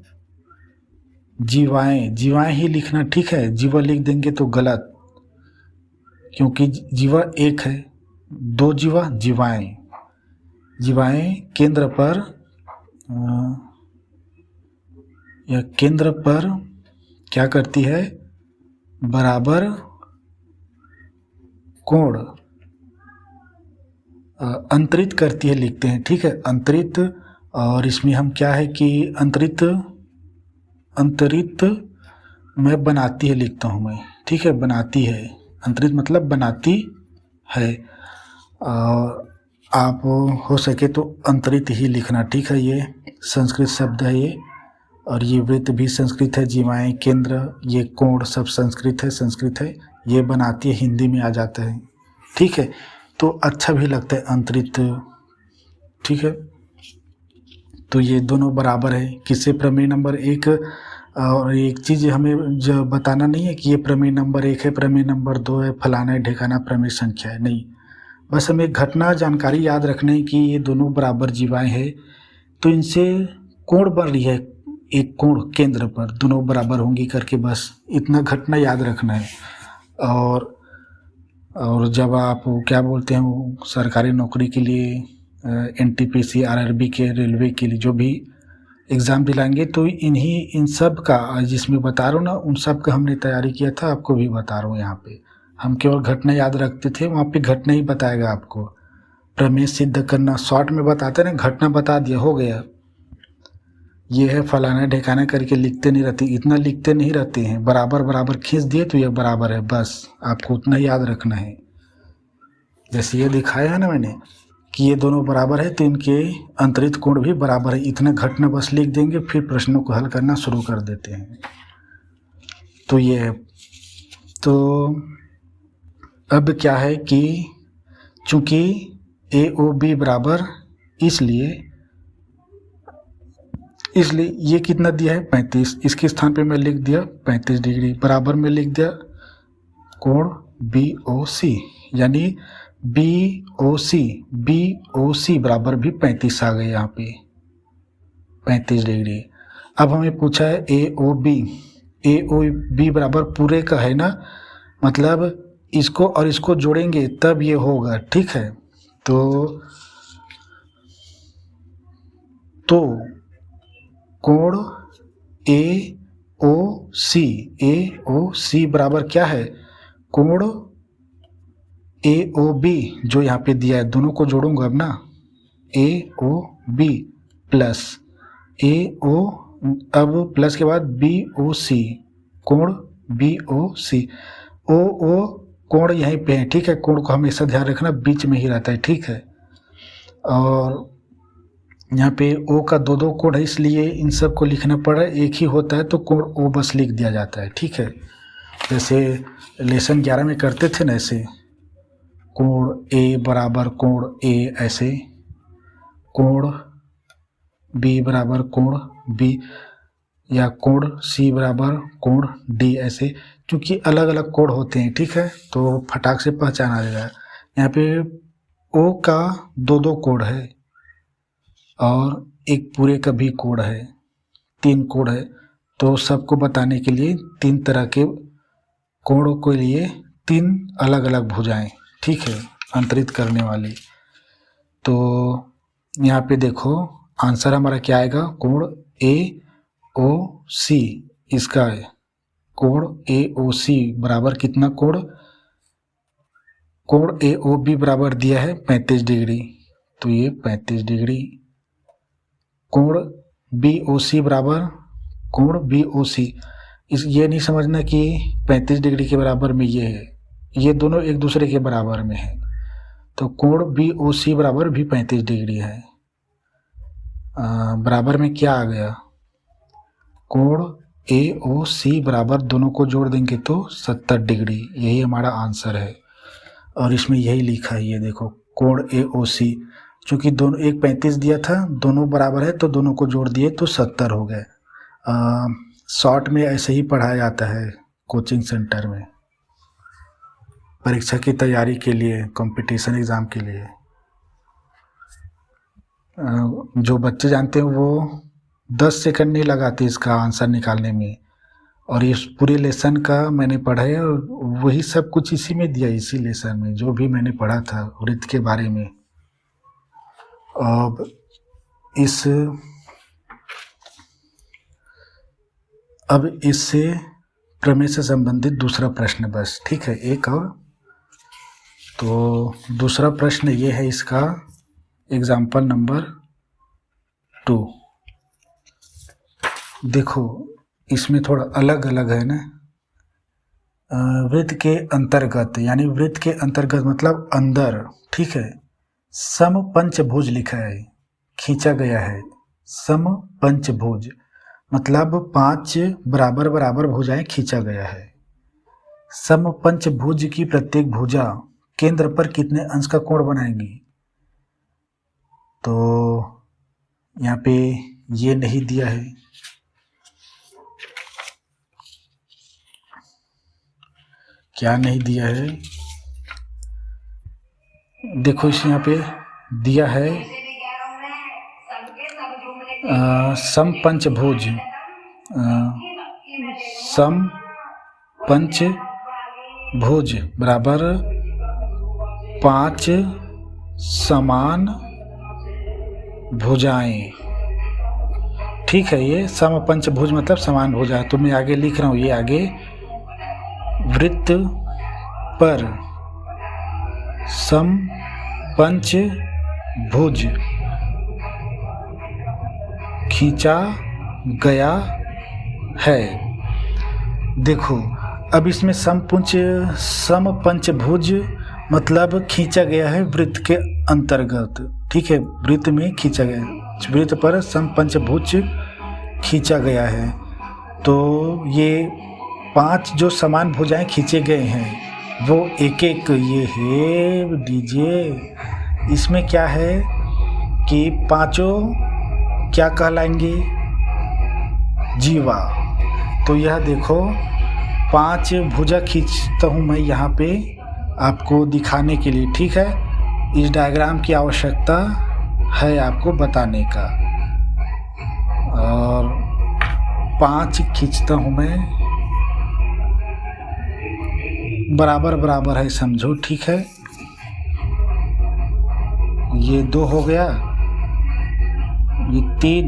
Speaker 1: जीवाएं, जीवाएं ही लिखना, ठीक है। जीवा लिख देंगे तो गलत, क्योंकि जीवा एक है, दो जीवा, जीवाएं। जीवाएं केंद्र पर या केंद्र पर क्या करती है, बराबर कोण अंतरित करती है, लिखते हैं, ठीक है। अंतरित, और इसमें हम क्या है कि अंतरित में बनाती है लिखता हूँ मैं, ठीक है। बनाती है, अंतरित मतलब बनाती है। आप हो सके तो अंतरित ही लिखना, ठीक है। ये संस्कृत शब्द है ये, और ये वृत्त भी संस्कृत है, जीवाएं, केंद्र, ये कोण सब संस्कृत है। ये बनाती है, हिंदी में आ जाता है, ठीक है। तो अच्छा भी लगता है अंतरित, ठीक है। तो ये दोनों बराबर है। किससे प्रमेय नंबर 1, और एक चीज़ हमें जो बताना नहीं है कि ये प्रमेय नंबर 1 है, प्रमेय नंबर 2 है, फलाना है ढेकाना प्रमेय संख्या है, नहीं। बस हमें घटना जानकारी याद रखना है कि ये दोनों बराबर जीवाएं हैं, तो इनसे कोण बन रही है, एक कोण केंद्र पर दोनों बराबर होंगी करके, बस इतना घटना याद रखना है। और जब आप क्या बोलते हैं वो सरकारी नौकरी के लिए NTPC RRB के, रेलवे के लिए जो भी एग्ज़ाम दिलाएंगे, तो इन सब का जिसमें बता रहा हूँ ना, उन सब का हमने तैयारी किया था, आपको भी बता रहा हूँ। यहाँ पे हम केवल घटना याद रखते थे, वहाँ पे घटना ही बताएगा आपको। प्रमेय सिद्ध करना शॉर्ट में बताते ना, घटना बता दिया, हो गया। ये है फलाना ढेकाना करके लिखते नहीं रहते, इतना लिखते नहीं रहते हैं, बराबर खींच दिए तो ये बराबर है, बस आपको उतना याद रखना है। जैसे ये दिखाया है ना मैंने कि ये दोनों बराबर है, तो इनके अंतरित कोण भी बराबर है, इतना घटना बस लिख देंगे, फिर प्रश्नों को हल करना शुरू कर देते हैं। तो ये है। तो अब क्या है कि चूंकि AOB बराबर, इसलिए ये कितना दिया है 35, इसके स्थान पे मैं लिख दिया 35 डिग्री, बराबर में लिख दिया कोण BOC, यानी BOC बराबर भी 35 आ गए यहाँ पे 35 डिग्री। अब हमें पूछा है AOB बराबर पूरे का है ना, मतलब इसको और इसको जोड़ेंगे तब ये होगा, ठीक है। तो कोण AOC बराबर क्या है, कोण AOB जो यहाँ पे दिया है, दोनों को जोड़ूंगा अब ना, AOB प्लस AO, अब प्लस के बाद BOC, कोण BOC, OO कोण यहीं पे है, ठीक है। कोण को हमेशा ध्यान रखना बीच में ही रहता है, ठीक है। और यहाँ पे O का दो कोण है, इसलिए इन सब को लिखना पड़ रहा है, एक ही होता है तो कोण O बस लिख दिया जाता है, ठीक है। जैसे लेसन 11 में करते थे ना, ऐसे कोण A बराबर कोण A, ऐसे कोण B बराबर कोण B, या कोण C बराबर कोण D, ऐसे, क्योंकि अलग अलग कोण होते हैं, ठीक है। तो फटाक से पहचान आ जाएगा। यहाँ पे O का दो कोण है और एक पूरे का भी कोण है, 3 कोण है। तो सबको बताने के लिए 3 तरह के कोणों के लिए 3 अलग अलग भुजाएं, ठीक है, अंतरित करने वाली। तो यहाँ पे देखो आंसर हमारा क्या आएगा, कोण AOC, इसका है कोण AOC बराबर कितना, कोण AOB बराबर दिया है 35 डिग्री, तो ये 35 डिग्री। कोण BOC बराबर कोण BOC, ये नहीं समझना कि 35 डिग्री के बराबर में ये है, ये दोनों एक दूसरे के बराबर में है। तो कोण BOC बराबर भी 35 डिग्री है। बराबर में क्या आ गया, कोण AOC बराबर दोनों को जोड़ देंगे तो 70 डिग्री, यही हमारा आंसर है। और इसमें यही लिखा है, ये देखो कोण AOC, क्योंकि दोनों एक 35 दिया था, दोनों बराबर है तो दोनों को जोड़ दिए तो 70 हो गए। शॉर्ट में ऐसे ही पढ़ाया जाता है कोचिंग सेंटर में, परीक्षा की तैयारी के लिए, कंपटीशन एग्ज़ाम के लिए। जो बच्चे जानते हैं वो 10 सेकंड नहीं लगाते इसका आंसर निकालने में, और इस पूरे लेसन का मैंने पढ़ा है और वही सब कुछ इसी में दिया, इसी लेसन में जो भी मैंने पढ़ा था वृत्त के बारे में। अब इससे प्रमेय से संबंधित दूसरा प्रश्न बस, ठीक है, एक और। तो दूसरा प्रश्न ये है इसका, एग्जाम्पल नंबर 2। देखो इसमें थोड़ा अलग अलग है ना। वृत्त के अंतर्गत, यानी वृत्त के अंतर्गत मतलब अंदर, ठीक है, समपंचभुज लिखा है, खींचा गया है। समपंचभुज मतलब 5 बराबर बराबर भुजाएं खींचा गया है। समपंचभुज की प्रत्येक भुजा केंद्र पर कितने अंश का कोण बनाएगी? तो यहाँ पे ये नहीं दिया है, क्या नहीं दिया है, देखो इस यहाँ पे दिया है समपंचभुज, समपंचभुज बराबर 5 समान भुजाएं, ठीक है। ये समपंचभुज मतलब समान भुजा, तो मैं आगे लिख रहा हूँ, ये आगे वृत्त पर समपंचभुज खींचा गया है। देखो अब इसमें समपंचभुज मतलब खींचा गया है वृत्त के अंतर्गत, ठीक है, वृत्त में खींचा गया, वृत्त पर समपंचभुज खींचा गया है। तो ये 5 जो समान भुजाएं खींचे गए हैं वो एक एक, ये है डीजे, इसमें क्या है कि पांचों क्या कहलाएंगे? जीवा। तो यह देखो 5 भुजा खींचता हूँ मैं यहाँ पे आपको दिखाने के लिए, ठीक है। इस डायग्राम की आवश्यकता है आपको बताने का, और 5 खींचता हूँ मैं, बराबर बराबर है समझो, ठीक है। ये 2 हो गया, ये 3,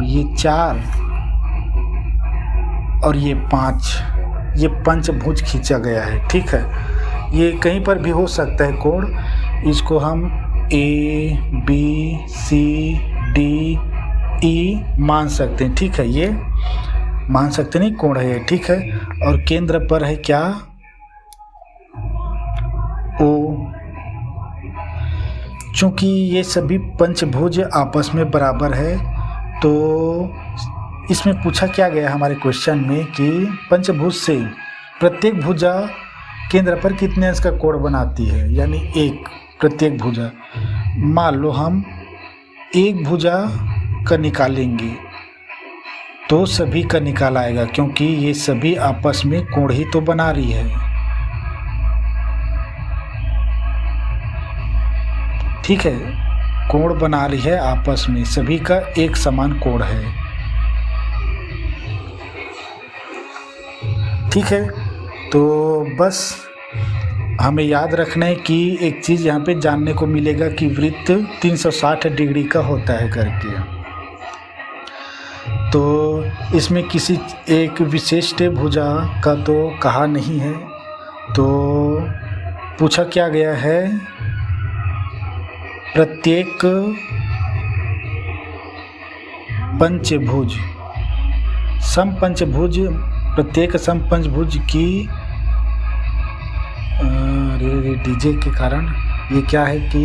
Speaker 1: ये 4 और ये 5, ये पंचभुज खींचा गया है, ठीक है। ये कहीं पर भी हो सकता है कोण, इसको हम A, B, C, D, E मान सकते हैं, ठीक है, ये मान सकते नहीं कोण है ये, ठीक है। और केंद्र पर है क्या? O। चूंकि ये सभी पंचभुज आपस में बराबर है, तो इसमें पूछा क्या गया हमारे क्वेश्चन में कि पंचभुज से प्रत्येक भुजा केंद्र पर कितने अंश का कोण बनाती है, यानी एक प्रत्येक भुजा। मान लो हम एक भुजा का निकालेंगे तो सभी का निकाल आएगा, क्योंकि ये सभी आपस में कोण ही तो बना रही है, ठीक है, कोण बना रही है आपस में, सभी का एक समान कोण है, ठीक है। तो बस हमें याद रखना है कि एक चीज़ यहाँ पे जानने को मिलेगा कि वृत्त 360 डिग्री का होता है करके। तो इसमें किसी एक विशिष्ट भुजा का तो कहा नहीं है, तो पूछा क्या गया है, प्रत्येक पंचभुज, समपंचभुज, प्रत्येक समपंचभुज की डीजे के कारण ये क्या है कि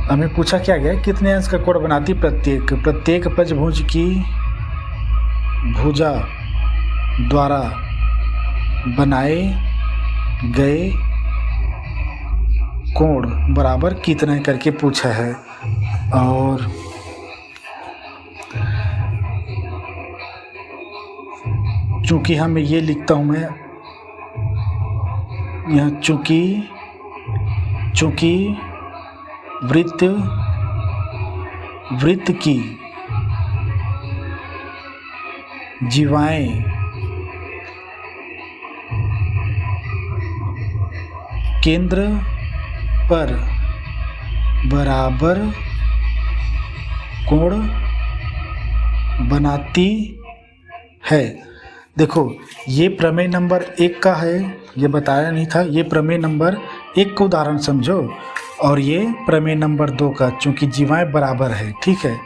Speaker 1: हमें पूछा क्या गया, कितने अंश का कोण बनाती प्रत्येक पंचभुज की भुजा द्वारा बनाए गए कोण बराबर कितना करके पूछा है। और चूंकि हम ये लिखता हूँ मैं यहाँ, चूंकि वृत्त की जीवाएं केंद्र पर बराबर कोण बनाती है। देखो ये प्रमेय नंबर 1 का है, ये बताया नहीं था। ये प्रमेय नंबर 1 का उदाहरण समझो, और ये प्रमेय नंबर 2 का, चूंकि जीवाएं बराबर है, ठीक है,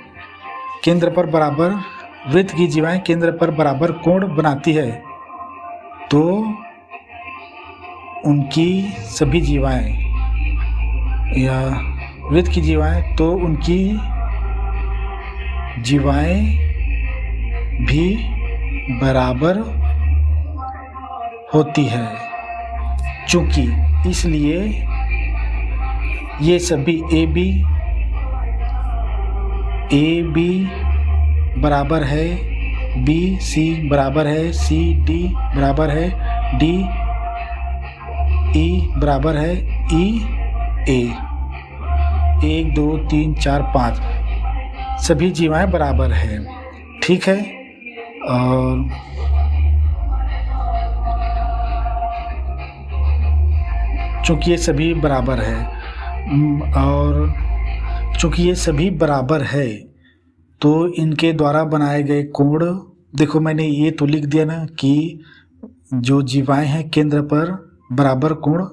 Speaker 1: केंद्र पर बराबर, वृत्त की जीवाएं केंद्र पर बराबर कोण बनाती है, तो उनकी सभी जीवाएं, या वृत्त की जीवाएं, तो उनकी जीवाएं भी बराबर होती है। चूंकि इसलिए ये सभी ए बी बराबर है, बी सी बराबर है, सी डी बराबर है, डी ई बराबर है, ई ए, 1 2 3 4 5 सभी जीवाएं बराबर है, ठीक है। और चूंकि ये सभी बराबर है, और चूंकि ये सभी बराबर है, तो इनके द्वारा बनाए गए कोण, देखो मैंने ये तो लिख दिया ना कि जो जीवाएं हैं केंद्र पर बराबर कोण,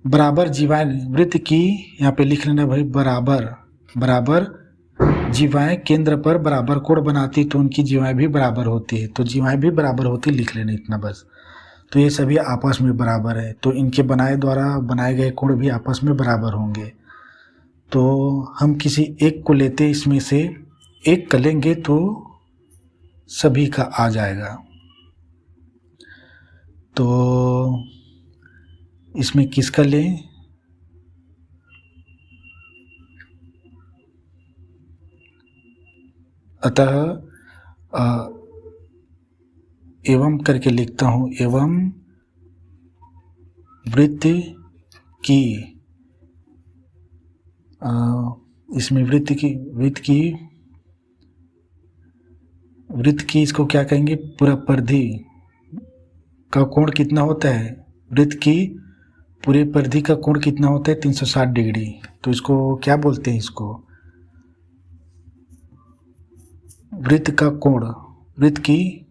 Speaker 1: बराबर जीवाएं वृत्त की, यहाँ पे लिख लेना भाई, बराबर जीवाएं केंद्र पर बराबर कोण बनाती, तो उनकी जीवाएं भी बराबर होती है, तो जीवाएं भी बराबर होती, लिख लेना इतना बस। तो ये सभी आपस में बराबर है, तो इनके द्वारा बनाए गए कोण भी आपस में बराबर होंगे। तो हम किसी एक को लेते, इसमें से एक कर लेंगे तो सभी का आ जाएगा। तो इसमें किसका लें? अतः एवं करके लिखता हूँ, एवं वृत्त की, इसमें वृत्त की इसको क्या कहेंगे, पूरा परिधि का कोण कितना होता है, वृत्त की पूरे परिधि का कोण कितना होता है, 360 डिग्री। तो इसको क्या बोलते हैं, इसको वृत्त का कोण, वृत्त की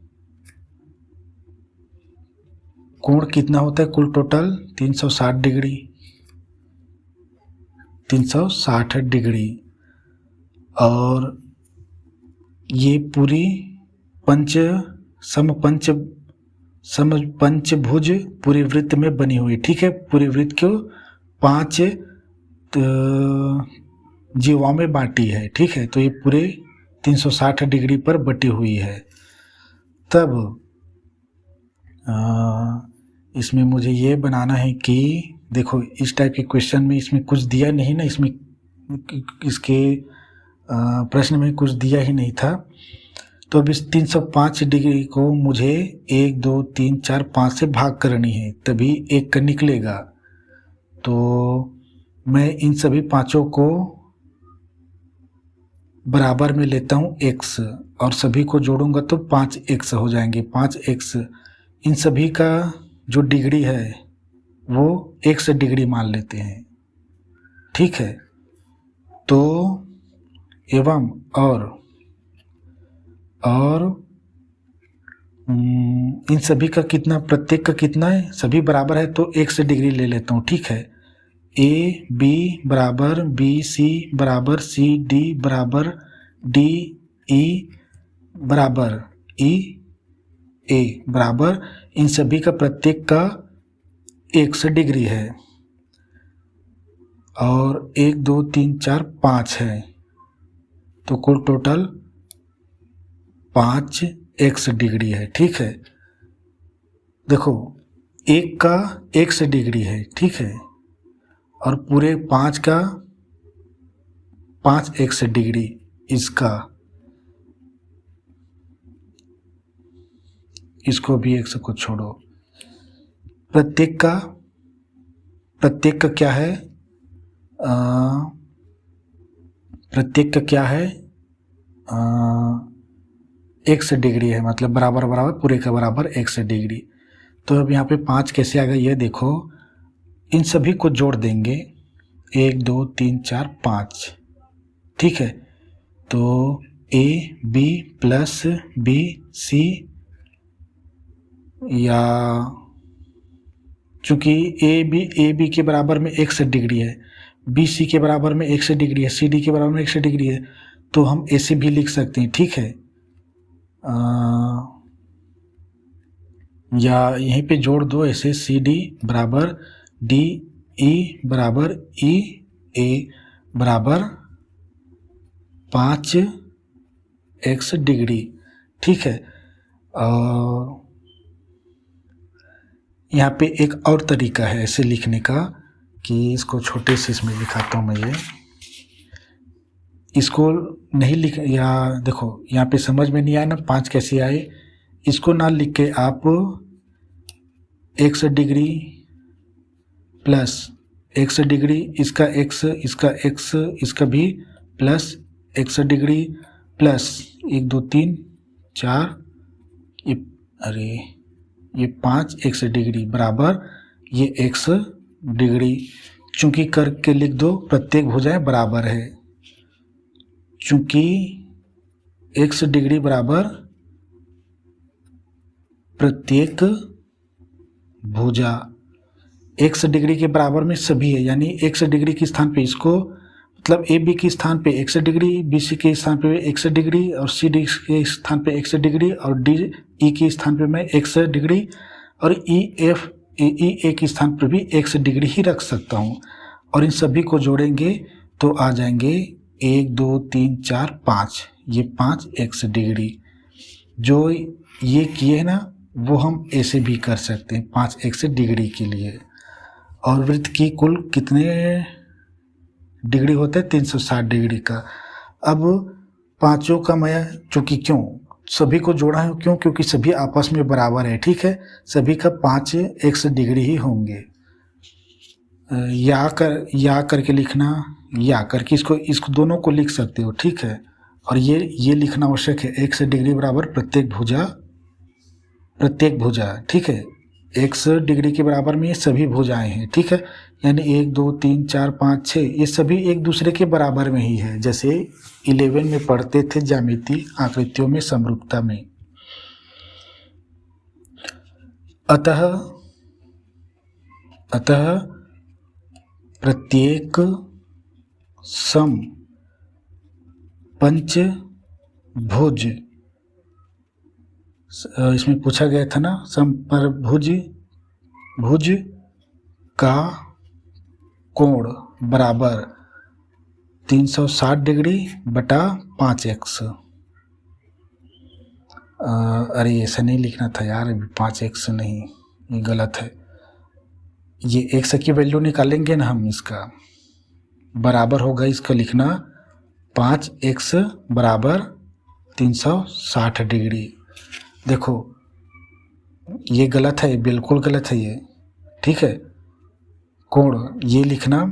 Speaker 1: कोण कितना होता है, कुल टोटल 360 डिग्री, 360 डिग्री। और ये पूरी पंचभुज पूरे वृत्त में बनी हुई, ठीक है। पूरे वृत्त को 5 जीवाओं में बांटी है, ठीक है। तो ये पूरे 360 डिग्री पर बटी हुई है। तब इसमें मुझे ये बनाना है कि देखो इस टाइप के क्वेश्चन में इसमें कुछ दिया नहीं ना, इसमें इसके प्रश्न में कुछ दिया ही नहीं था। तो अब इस 305 डिग्री को मुझे 1 2 3 4 5 से भाग करनी है, तभी 1 का निकलेगा। तो मैं इन सभी पांचों को बराबर में लेता हूँ x, और सभी को जोड़ूंगा तो 5x हो जाएंगे, 5x। इन सभी का जो डिग्री है वो x डिग्री मान लेते हैं, ठीक है। तो एवं और इन सभी का कितना, प्रत्येक का कितना है, सभी बराबर है, तो x डिग्री ले लेता हूँ, ठीक है। a b बराबर b c बराबर c d बराबर d e बराबर e a बराबर इन सभी का प्रत्येक का x डिग्री है, और 1 2 3 4 5 है, तो कुल टोटल 5x डिग्री है, ठीक है। देखो एक का x डिग्री है, ठीक है, और पूरे 5 का 5x डिग्री इसका, इसको भी x को छोड़ो। प्रत्येक का क्या है, प्रत्येक का क्या है, x डिग्री है, मतलब बराबर बराबर पूरे का बराबर x डिग्री। तो अब यहाँ पे 5 कैसे आ गया ये देखो, इन सभी को जोड़ देंगे 1 2 3 4 5, ठीक है। तो a b plus b c, या चूंकि ए बी के बराबर में x डिग्री है, बी सी के बराबर में x डिग्री है, सी डी के बराबर में x डिग्री है, तो हम ऐसे भी लिख सकते हैं, ठीक है। या यहीं पे जोड़ दो ऐसे, सी डी बराबर डी ई बराबर ई ए बराबर 5x डिग्री, ठीक है। यहाँ पे एक और तरीका है ऐसे लिखने का, कि इसको छोटे से इसमें लिखाता हूँ मैं, ये इसको नहीं लिख, या देखो यहाँ पे समझ में नहीं आया ना 5 कैसे आए, इसको ना लिख के आप x degree plus x degree, इसका x, इसका x, इसका भी प्लस x डिग्री प्लस 1 2 3 4, ये अरे ये 5x डिग्री बराबर ये x डिग्री, चूंकि करके लिख दो प्रत्येक भुजाएं बराबर है, चूंकि x डिग्री बराबर प्रत्येक भुजा, x डिग्री के बराबर में सभी है, यानी x डिग्री के स्थान पे इसको, मतलब ए बी के स्थान पे x डिग्री, बी सी के स्थान पे x डिग्री, और सी डी के स्थान पे x डिग्री, और डी ई के स्थान पे मैं x डिग्री, और ई एफ ई ए के स्थान पर भी x डिग्री ही रख सकता हूँ। और इन सभी को जोड़ेंगे तो आ जाएंगे 1 2 3 4 5, ये 5x डिग्री। जो ये किए ना वो हम ऐसे भी कर सकते हैं 5x डिग्री के लिए। और वृत्त की कुल कितने डिग्री होते हैं, 360 डिग्री का। अब पांचों का मैं चूंकि क्यों सभी को जोड़ा है, क्यों, क्योंकि सभी आपस में बराबर है, ठीक है, सभी का 5x डिग्री ही होंगे। या करके लिखना, या करके इसको दोनों को लिख सकते हो, ठीक है। और ये लिखना आवश्यक है, x डिग्री बराबर प्रत्येक भुजा, ठीक है, x डिग्री के बराबर में ये सभी भुजाएं हैं, ठीक है, यानी 1 2 3 4 5 6 ये सभी एक दूसरे के बराबर में ही है, जैसे 11 में पढ़ते थे ज्यामिति आकृतियों में समरूपता में। अतः प्रत्येक सम पंचभुज, इसमें पूछा गया था ना, भुज का कोण बराबर 360 डिग्री बटा 5x। अरे ऐसा नहीं लिखना था यार, 5x नहीं, ये गलत है। ये x की वैल्यू निकालेंगे ना हम, इसका बराबर होगा, इसका लिखना 5x बराबर 360 डिग्री। देखो ये गलत है, बिल्कुल गलत है ये, ठीक है। कोण ये लिखना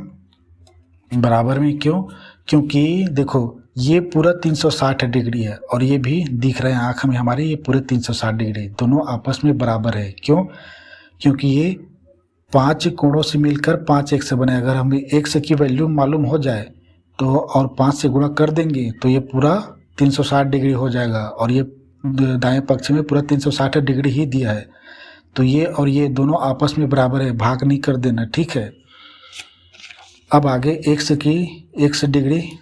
Speaker 1: बराबर में, क्यों, क्योंकि देखो ये पूरा 360 डिग्री है और ये भी दिख रहे हैं आँख में हमारे, ये पूरे 360 डिग्री, दोनों आपस में बराबर है। क्यों, क्योंकि ये 5 कोणों से मिलकर 5x बने। अगर हमें x की वैल्यू मालूम हो जाए तो और 5 से गुणा कर देंगे तो ये पूरा 360 डिग्री हो जाएगा, और ये दाएं पक्ष में पूरा 360 डिग्री ही दिया है। तो ये और ये दोनों आपस में बराबर है, भाग नहीं कर देना, ठीक है। अब आगे x डिग्री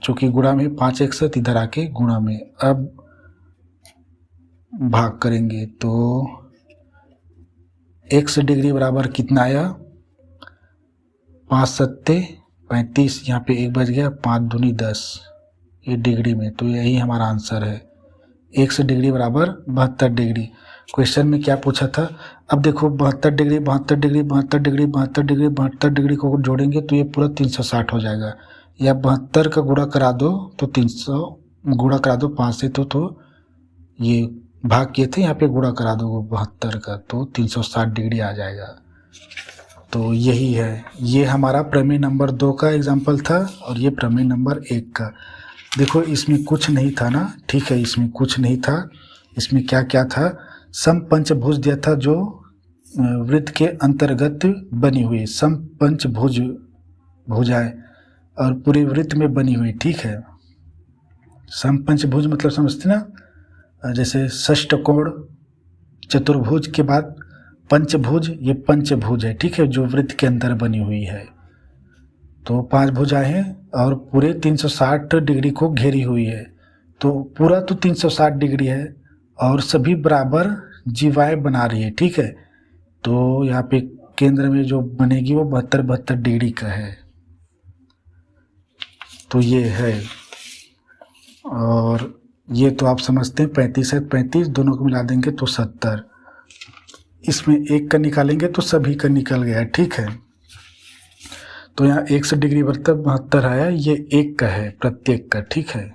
Speaker 1: चूँकि गुणा में 5x है, इधर आके गुणा में अब भाग करेंगे तो x डिग्री बराबर कितना आया, 5 सत्ते 35, यहाँ पे 1 बच गया, 5 दूनी 10, ये डिग्री में, तो यही हमारा आंसर है। x डिग्री बराबर 72 डिग्री। क्वेश्चन में क्या पूछा था। अब देखो 72 degree 72 degree 72 degree 72 degree 72 degree को जोड़ेंगे तो ये पूरा 360 हो जाएगा, या 72 का गुणा करा दो तो 300 गुणा करा दो 5 से तो ये भाग किए थे, यहाँ पे गुणा करा दो 72 का तो 360 डिग्री आ जाएगा। तो यही है, ये हमारा प्रमेय नंबर 2 का एग्जाम्पल था और ये प्रमेय नंबर 1 का। देखो इसमें कुछ नहीं था ना, ठीक है, इसमें कुछ नहीं था। इसमें क्या क्या था, समपंचभुज दिया था जो वृत्त के अंतर्गत बनी हुई, समपंचभुज भुजाएं और पूरे वृत्त में बनी हुई, ठीक है। समपंचभुज मतलब समझते ना, जैसे षष्ठकोण चतुर्भुज के बाद पंचभुज, ये पंचभुज है, ठीक है, जो वृत्त के अंदर बनी हुई है। तो 5 भुजाएं हैं और पूरे 360 डिग्री को घेरी हुई है। तो पूरा तो 360 डिग्री है और सभी बराबर जीवाएं बना रही है, ठीक है। तो यहाँ पे केंद्र में जो बनेगी वो 72 डिग्री का है। तो ये है, और ये तो आप समझते हैं 35 है, 35 दोनों को मिला देंगे तो 70। इसमें एक का निकालेंगे तो सभी का निकल गया, ठीक है। तो यहाँ 100 डिग्री बराबर 72 आया, ये एक का है प्रत्येक का, ठीक है।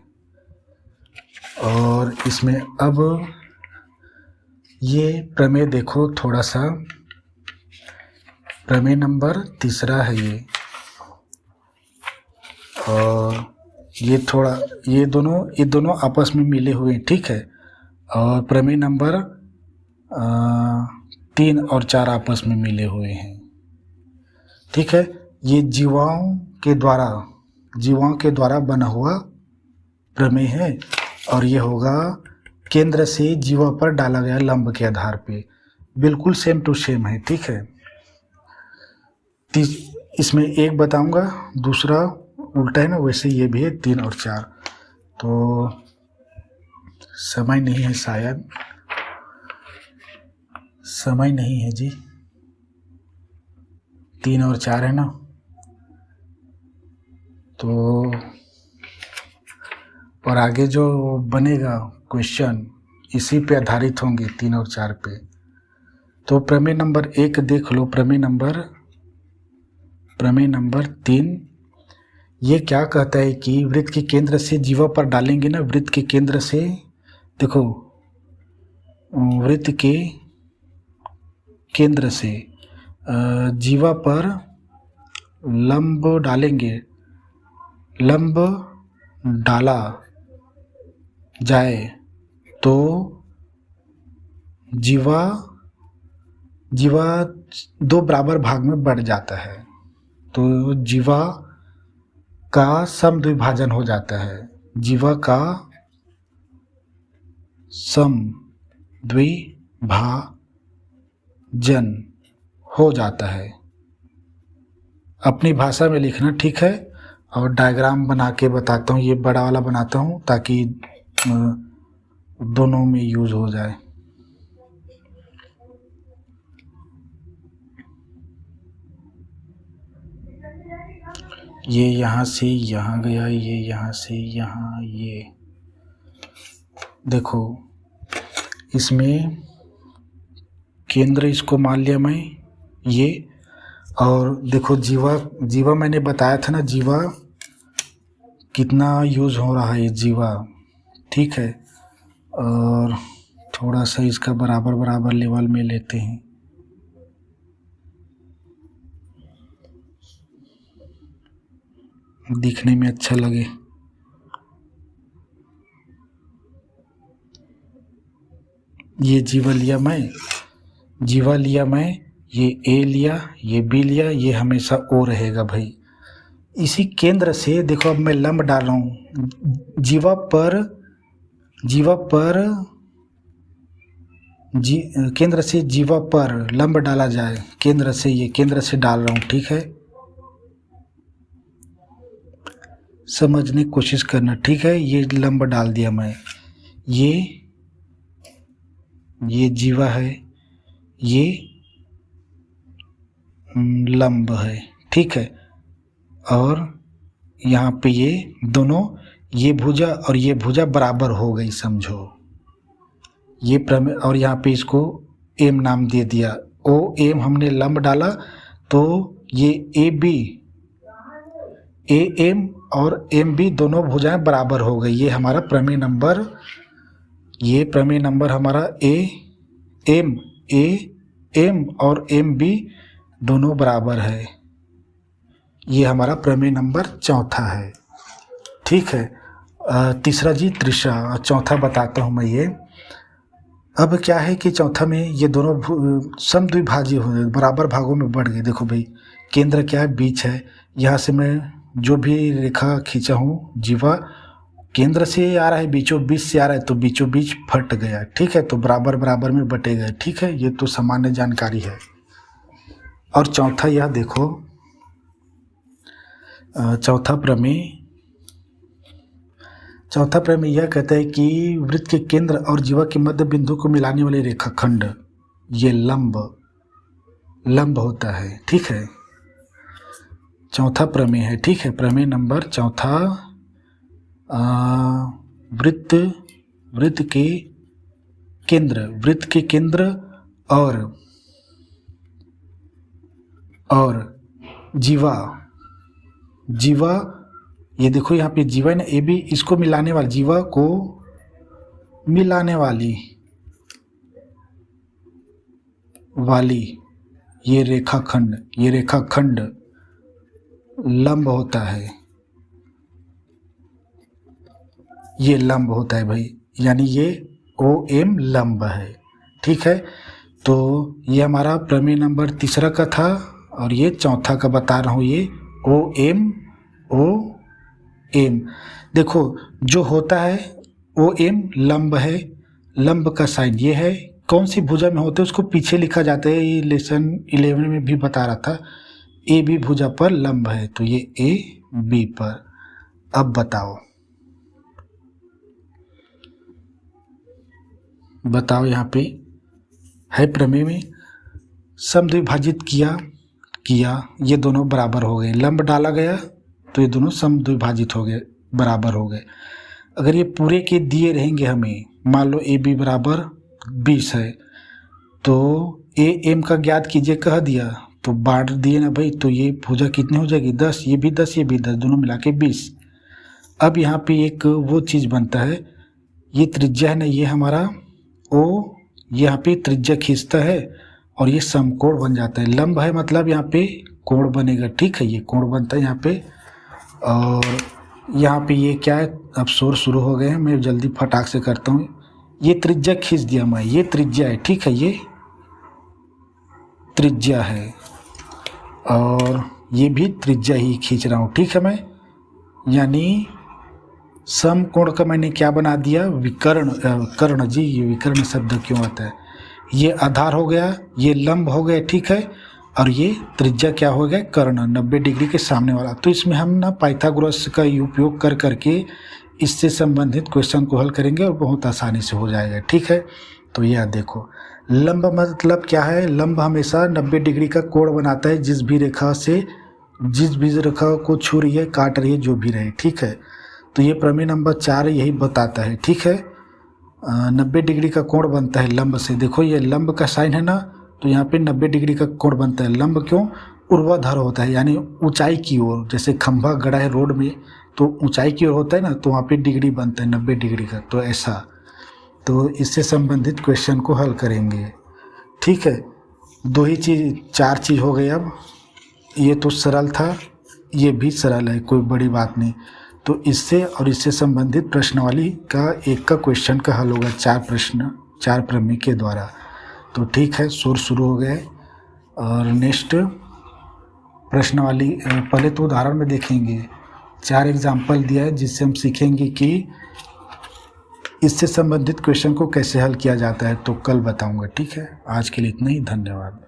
Speaker 1: और इसमें अब ये प्रमेय देखो थोड़ा सा, प्रमेय नंबर 3 है ये, और ये थोड़ा ये दोनों आपस में मिले हुए हैं, ठीक है। और प्रमेय नंबर 3 और 4 आपस में मिले हुए हैं, ठीक है। ये जीवाओं के द्वारा बना हुआ प्रमेय है और ये होगा केंद्र से जीवा पर डाला गया लंब के आधार पे, बिल्कुल सेम टू सेम है, ठीक है। इसमें एक बताऊंगा, दूसरा उल्टा है ना, वैसे ये भी है 3 और 4। तो समय नहीं है, शायद समय नहीं है जी, 3 और 4 है ना। तो और आगे जो बनेगा क्वेश्चन इसी पे आधारित होंगे, 3 और 4 पे। तो प्रमेय नंबर 1 देख लो, प्रमेय नंबर 3 ये क्या कहता है कि वृत्त के केंद्र से जीवा पर डालेंगे ना, वृत्त के केंद्र से, देखो वृत्त के केंद्र से जीवा पर लंब डालेंगे, लंब डाला जाए तो जीवा 2 बराबर भाग में बढ़ जाता है। तो जीवा का समद्विभाजन हो जाता है, जीवा का समद्विभाजन हो जाता है। अपनी भाषा में लिखना, ठीक है। और डायग्राम बना के बताता हूँ, ये बड़ा वाला बनाता हूँ ताकि दोनों में यूज हो जाए। ये यहाँ से यहाँ गया, ये यहाँ से यहाँ, ये देखो इसमें केंद्र इसको मान लिया मैं, ये। और देखो जीवा मैंने बताया था ना, जीवा कितना यूज़ हो रहा है, जीवा, ठीक है। और थोड़ा सा इसका बराबर लेवल में लेते हैं। दिखने में अच्छा लगे। ये जीवा लिया मैं, ये ए लिया, ये बी लिया, ये हमेशा ओ रहेगा भाई। इसी केंद्र से देखो, अब मैं लंब डाल रहा हूँ, जीवा पर केंद्र से जीवा पर लंब डाला जाए, केंद्र से डाल रहा हूँ, ठीक है। समझने की कोशिश करना, ठीक है। ये लंब डाल दिया मैं, ये जीवा है, ये लंब है, ठीक है। और यहाँ पे ये दोनों, ये भुजा और ये भुजा बराबर हो गई, समझो ये प्रमेय, और यहाँ पे इसको एम नाम दे दिया। ओ एम हमने लंब डाला तो ये ए बी, ए एम और एम बी दोनों भुजाएं बराबर हो गई। ये हमारा प्रमेय नंबर, ये प्रमेय नंबर हमारा ए एम और एम बी दोनों बराबर है। ये हमारा प्रमेय नंबर चौथा है। ठीक है। तीसरा जी त्रिशा, चौथा बताता हूँ मैं ये। अब क्या है कि चौथा में ये दोनों समद्विभाजी हो गए, बराबर भागों में बढ़ गए। देखो भाई, केंद्र क्या है, बीच है। यहाँ से मैं जो भी रेखा खींचा हूँ, जीवा केंद्र से आ रहा है, बीचों बीच से आ रहा है, तो बीचों बीच फट गया। ठीक है, तो बराबर बराबर में बटे गए। ठीक है, ये तो सामान्य जानकारी है। और चौथा यह देखो, चौथा प्रमेय यह कहता है कि वृत्त के केंद्र और जीवा के मध्य बिंदु को मिलाने वाले रेखाखंड ये लंब होता है। ठीक है, चौथा प्रमेय है। ठीक है, प्रमेय नंबर चौथा, वृत्त के केंद्र और जीवा, ये देखो यहाँ पे जीवा है ना, ए बी, इसको मिलाने वाली, जीवा को मिलाने वाली ये रेखाखंड लंब होता है। ये लंब होता है भाई, यानी ये ओ एम लंब है। ठीक है, तो ये हमारा प्रमेय नंबर तीसरा का था, और ये चौथा का बता रहा हूँ, ये ओ एम। देखो जो होता है ओ एम लंब है, लंब का साइन ये है। कौन सी भुजा में होते हैं उसको पीछे लिखा जाता है, ये लेसन 11 में भी बता रहा था। ए बी भुजा पर लंब है, तो ये ए बी पर। अब बताओ यहाँ पे है प्रमेय में समद्विभाजित किया, ये दोनों बराबर हो गए। लंब डाला गया तो ये दोनों समद्विभाजित हो गए, बराबर हो गए। अगर ये पूरे के दिए रहेंगे हमें, मान लो ए बी बराबर 20 है, तो ए एम का ज्ञात कीजिए कह दिया, तो बांट दिए ना भाई, तो ये भुजा कितनी हो जाएगी, 10, ये भी 10, ये भी 10, दोनों मिला के 20। अब यहाँ पे एक वो चीज़ बनता है, ये त्रिज्या है ना, ये हमारा ओ, यहाँ पे त्रिज्या खींचता है और ये समकोण बन जाता है। लंब है मतलब यहाँ पे कोण बनेगा। ठीक है, ये कोण बनता है यहाँ पे। और यहाँ पे ये क्या है, अब शोर शुरू हो गए हैं, मैं जल्दी फटाक से करता हूँ। ये त्रिज्या खींच दिया मैं, ये त्रिज्या है। ठीक है, ये त्रिज्या है और ये भी त्रिज्या ही खींच रहा हूँ। ठीक है, मैं यानी समकोण का मैंने क्या बना दिया, कर्ण जी, ये विकर्ण शब्द क्यों आता है, ये आधार हो गया, ये लंब हो गया। ठीक है, और ये त्रिज्या क्या हो गया, कर्ण, 90 डिग्री के सामने वाला। तो इसमें हम ना पाइथागोरस का उपयोग कर करके इससे संबंधित क्वेश्चन को हल करेंगे और बहुत आसानी से हो जाएगा। ठीक है, तो यह देखो, लंब मतलब क्या है, लंब हमेशा 90 डिग्री का कोण बनाता है, जिस भी रेखा को छू रही है, काट रही है, जो भी रहे। ठीक है, तो ये प्रमेय नंबर 4 यही बताता है। ठीक है, 90 डिग्री का कोण बनता है लंब से। देखो ये लंब का साइन है ना, तो यहाँ पे 90 डिग्री का कोण बनता है। लंब क्यों, ऊर्ध्वाधर होता है, यानी ऊंचाई की ओर। जैसे खंभा गड़ा है रोड में, तो ऊंचाई की ओर होता है ना, तो वहाँ पे डिग्री बनता है 90 डिग्री का, तो ऐसा। तो इससे संबंधित क्वेश्चन को हल करेंगे। ठीक है, 4 चीज़ हो गई। अब ये तो सरल था, ये भी सरल है, कोई बड़ी बात नहीं। तो इससे और इससे संबंधित प्रश्नावली का एक का क्वेश्चन का हल होगा 4 प्रश्न, 4 प्रमेय के द्वारा। तो ठीक है, शोर शुरू हो गए और नेक्स्ट प्रश्नावली पहले तो उदाहरण में देखेंगे। 4 एग्जाम्पल दिया है जिससे हम सीखेंगे कि इससे संबंधित क्वेश्चन को कैसे हल किया जाता है, तो कल बताऊंगा। ठीक है, आज के लिए इतना ही, धन्यवाद।